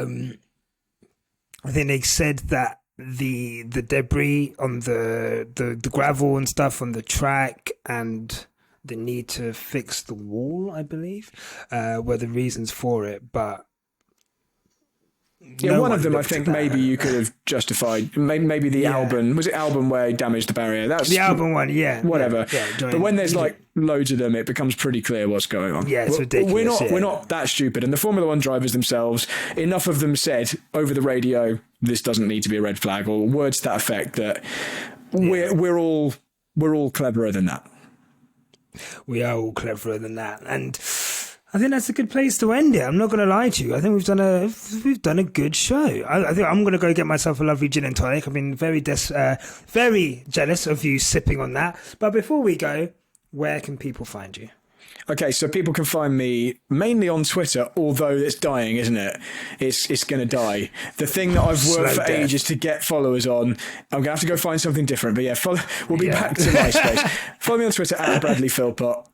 [SPEAKER 1] think they said that the debris on the gravel and stuff on the track and the need to fix the wall, I believe, were the reasons for it. But
[SPEAKER 2] yeah, one of them I think maybe you could have justified. Maybe the Albon, was it Albon where he damaged the barrier? That's
[SPEAKER 1] the Albon one,
[SPEAKER 2] whatever. But when there's like loads of them, it becomes pretty clear what's going on.
[SPEAKER 1] Yeah, it's ridiculous.
[SPEAKER 2] We're not that stupid. And the Formula One drivers themselves, enough of them said over the radio, this doesn't need to be a red flag, or words to that effect, that we're all cleverer than that.
[SPEAKER 1] We are all cleverer than that. And I think that's a good place to end it. I'm not going to lie to you. I think we've done a good show. I think I'm going to go get myself a lovely gin and tonic. I've been very jealous of you sipping on that. But before we go, where can people find you?
[SPEAKER 2] Okay, so people can find me mainly on Twitter, although it's dying, isn't it? It's going to die. The thing that I've worked for ages to get followers on, I'm going to have to go find something different. But yeah, we'll be back to MySpace. Follow me on Twitter at Bradley Philpot.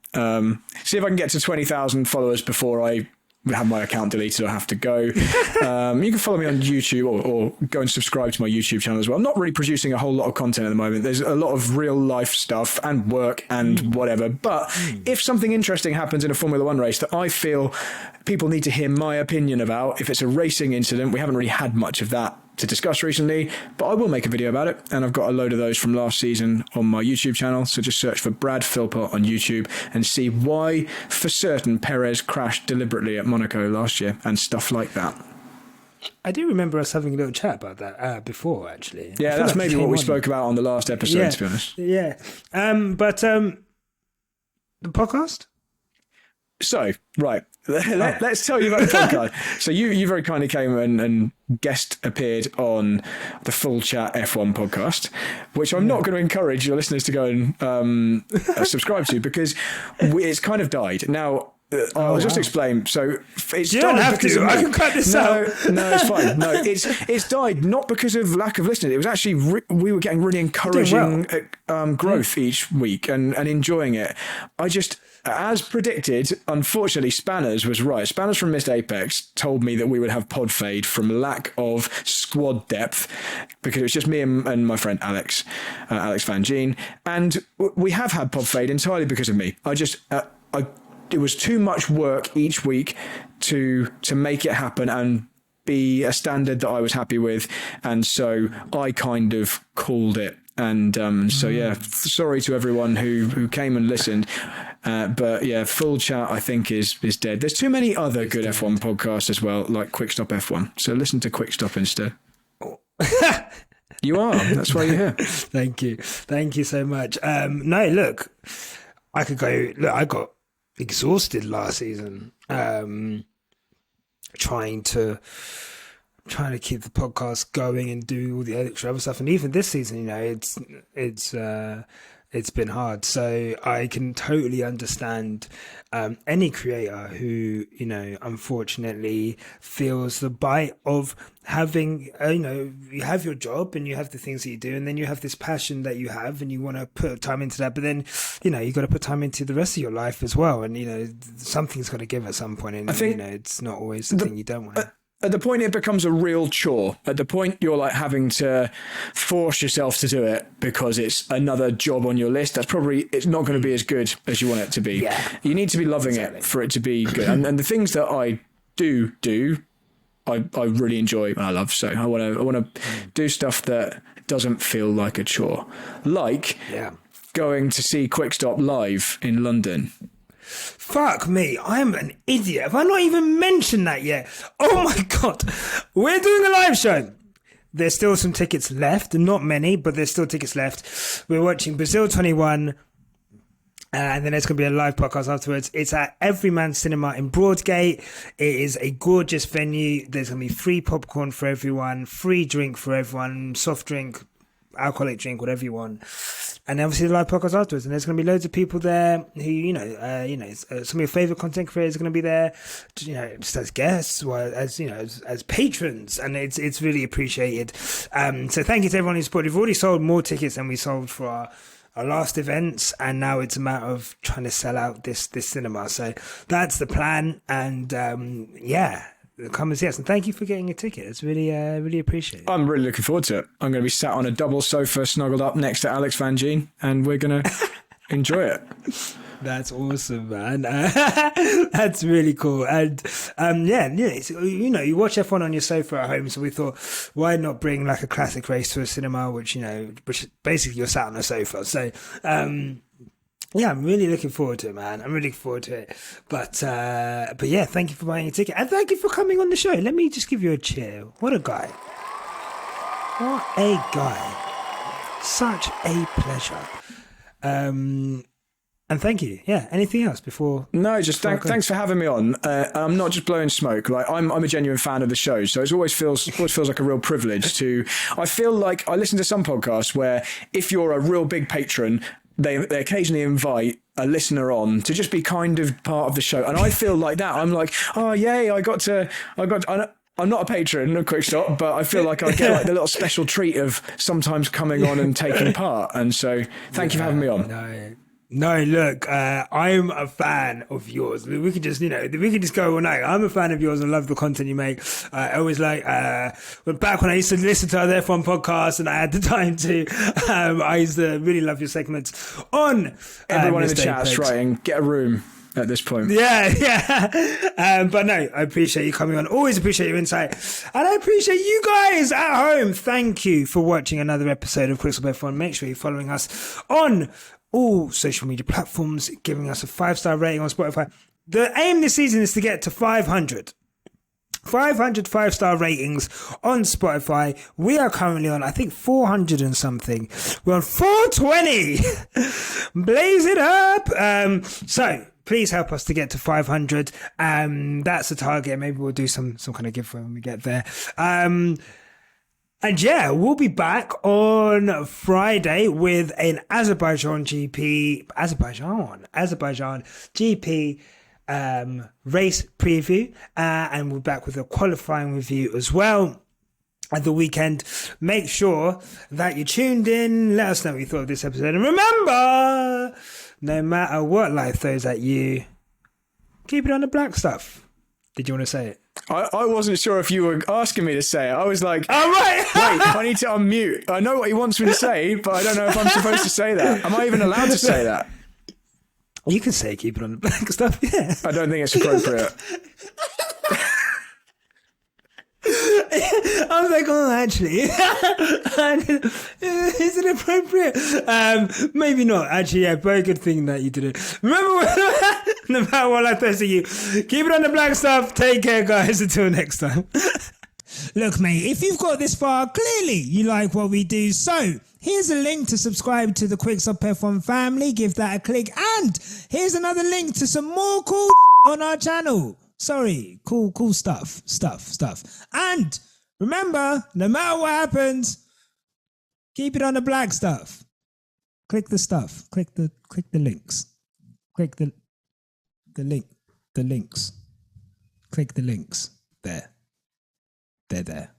[SPEAKER 2] See if I can get to 20,000 followers before I have my account deleted or have to go. You can follow me on YouTube or go and subscribe to my YouTube channel as well. I'm not really producing a whole lot of content at the moment. There's a lot of real life stuff and work and whatever. But if something interesting happens in a Formula One race that I feel people need to hear my opinion about, if it's a racing incident, we haven't really had much of that to discuss recently, but I will make a video about it, and I've got a load of those from last season on my YouTube channel, so just search for Brad Philpot on YouTube and see why for certain Perez crashed deliberately at Monaco last year and stuff like that.
[SPEAKER 1] I do remember us having a little chat about that before, actually.
[SPEAKER 2] Yeah, that's maybe what we spoke about on the last episode, to be honest.
[SPEAKER 1] Yeah. But the podcast?
[SPEAKER 2] So, right, let's tell you about the podcast. So you very kindly came and guest appeared on the Full Chat F1 podcast, which I'm not going to encourage your listeners to go and subscribe to, because it's kind of died. Now, I'll just explain. So it's
[SPEAKER 1] you don't have to. I can cut this out.
[SPEAKER 2] No, it's fine. No, it's died not because of lack of listeners. It was actually we were getting really encouraging growth each week and enjoying it. As predicted, unfortunately, Spanners was right. Spanners from Missed Apex told me that we would have pod fade from lack of squad depth, because it was just me and my friend Alex Van Gene, and we have had pod fade entirely because of me. It was too much work each week to make it happen and be a standard that I was happy with, and so I kind of called it. And so yeah, sorry to everyone who came and listened, but yeah, Full Chat I think is dead. There's too many other good F1 podcasts as well, like Quick Stop F1. So listen to Quick Stop instead. You are. That's why you're here.
[SPEAKER 1] Thank you so much. No, look, I could go. Look, I got exhausted last season, trying to keep the podcast going and do all the extra other stuff, and even this season, it's been hard. So I can totally understand any creator who, unfortunately feels the bite of having, you have your job and you have the things that you do, and then you have this passion that you have and you want to put time into that, but then, you got to put time into the rest of your life as well. And, something's got to give at some point, and, I think it's not always the thing you don't want.
[SPEAKER 2] At the point it becomes a real chore, at the point you're like having to force yourself to do it because it's another job on your list, it's not going to be as good as you want it to be. Yeah. You need to be loving it for it to be good. And the things that I do, I really enjoy and I love. So I want to do stuff that doesn't feel like a chore. Like going to see Quick Stop live in London.
[SPEAKER 1] Fuck me, I'm an idiot. Have I not even mentioned that yet? Oh my God. We're doing a live show. There's still some tickets left. Not many, but there's still tickets left. We're watching Brazil 21. And then there's going to be a live podcast afterwards. It's at Everyman Cinema in Broadgate. It is a gorgeous venue. There's going to be free popcorn for everyone, free drink for everyone, soft drink, alcoholic drink, whatever you want. And obviously the live podcast afterwards, and there's going to be loads of people there who, some of your favourite content creators are going to be there, just as guests or as patrons, and it's really appreciated. So thank you to everyone who supported. We've already sold more tickets than we sold for our last events, and now it's a matter of trying to sell out this cinema. So that's the plan, and come and see us, and thank you for getting a ticket. It's really appreciated.
[SPEAKER 2] I'm really looking forward to it. I'm going to be sat on a double sofa snuggled up next to Alex Van Gien, and we're going to enjoy it.
[SPEAKER 1] That's awesome, man. That's really cool. And you watch F1 on your sofa at home, so we thought, why not bring like a classic race to a cinema, which basically you're sat on a sofa. So yeah, I'm really looking forward to it, man. I'm really looking forward to it. But yeah, thank you for buying a ticket. And thank you for coming on the show. Let me just give you a cheer. What a guy. What a guy. Such a pleasure. And thank you. Yeah. Anything else before?
[SPEAKER 2] No, just thanks for having me on. I'm not just blowing smoke. Like I'm a genuine fan of the show, so it always feels like a real privilege to. I feel like I listen to some podcasts where if you're a real big patron, they occasionally invite a listener on to just be kind of part of the show, and I feel like that. I'm like, oh yay, I'm not a patron of Quick Stop, but I feel like I get like the little special treat of sometimes coming on and taking part. And so thank you for having me on.
[SPEAKER 1] No, look, I'm a fan of yours. We could just, go all night. I'm a fan of yours and love the content you make. I always back when I used to listen to other F1 podcasts and I had the time to, I used to really love your segments on.
[SPEAKER 2] Everyone in the chat's writing, get a room at this point.
[SPEAKER 1] Yeah. But no, I appreciate you coming on. Always appreciate your insight. And I appreciate you guys at home. Thank you for watching another episode of Quick Stop F1. Make sure you're following us on all social media platforms, giving us a 5-star rating on Spotify. The aim this season is to get to 500 5-star ratings on Spotify. We are currently on, I think, 400 and something. We're on 420. Blaze it up. So please help us to get to 500. That's the target. Maybe we'll do some kind of giveaway when we get there. And yeah, we'll be back on Friday with an Azerbaijan GP race preview, and we're back with a qualifying review as well at the weekend. Make sure that you're tuned in. Let us know what you thought of this episode, and remember, no matter what life throws at you, keep it on the black stuff. Did you want to say it?
[SPEAKER 2] I wasn't sure if you were asking me to say it. I was like,
[SPEAKER 1] oh, right.
[SPEAKER 2] Wait, I need to unmute. I know what he wants me to say, but I don't know if I'm supposed to say that. Am I even allowed to say that?
[SPEAKER 1] You can say keep it on the black stuff, yeah.
[SPEAKER 2] I don't think it's appropriate.
[SPEAKER 1] I was like, oh, actually, is it appropriate? Maybe not. Actually, yeah, very good thing that you did it. Remember, no matter what I say to you, keep it on the black stuff. Take care, guys. Until next time. Look, mate, if you've got this far, clearly you like what we do. So here's a link to subscribe to the Quickstop F1 family. Give that a click. And here's another link to some more cool on our channel. Sorry, cool stuff. And remember, no matter what happens, keep it on the black stuff. Click the stuff. Click the links. Click the links. Click the links. There. They're there.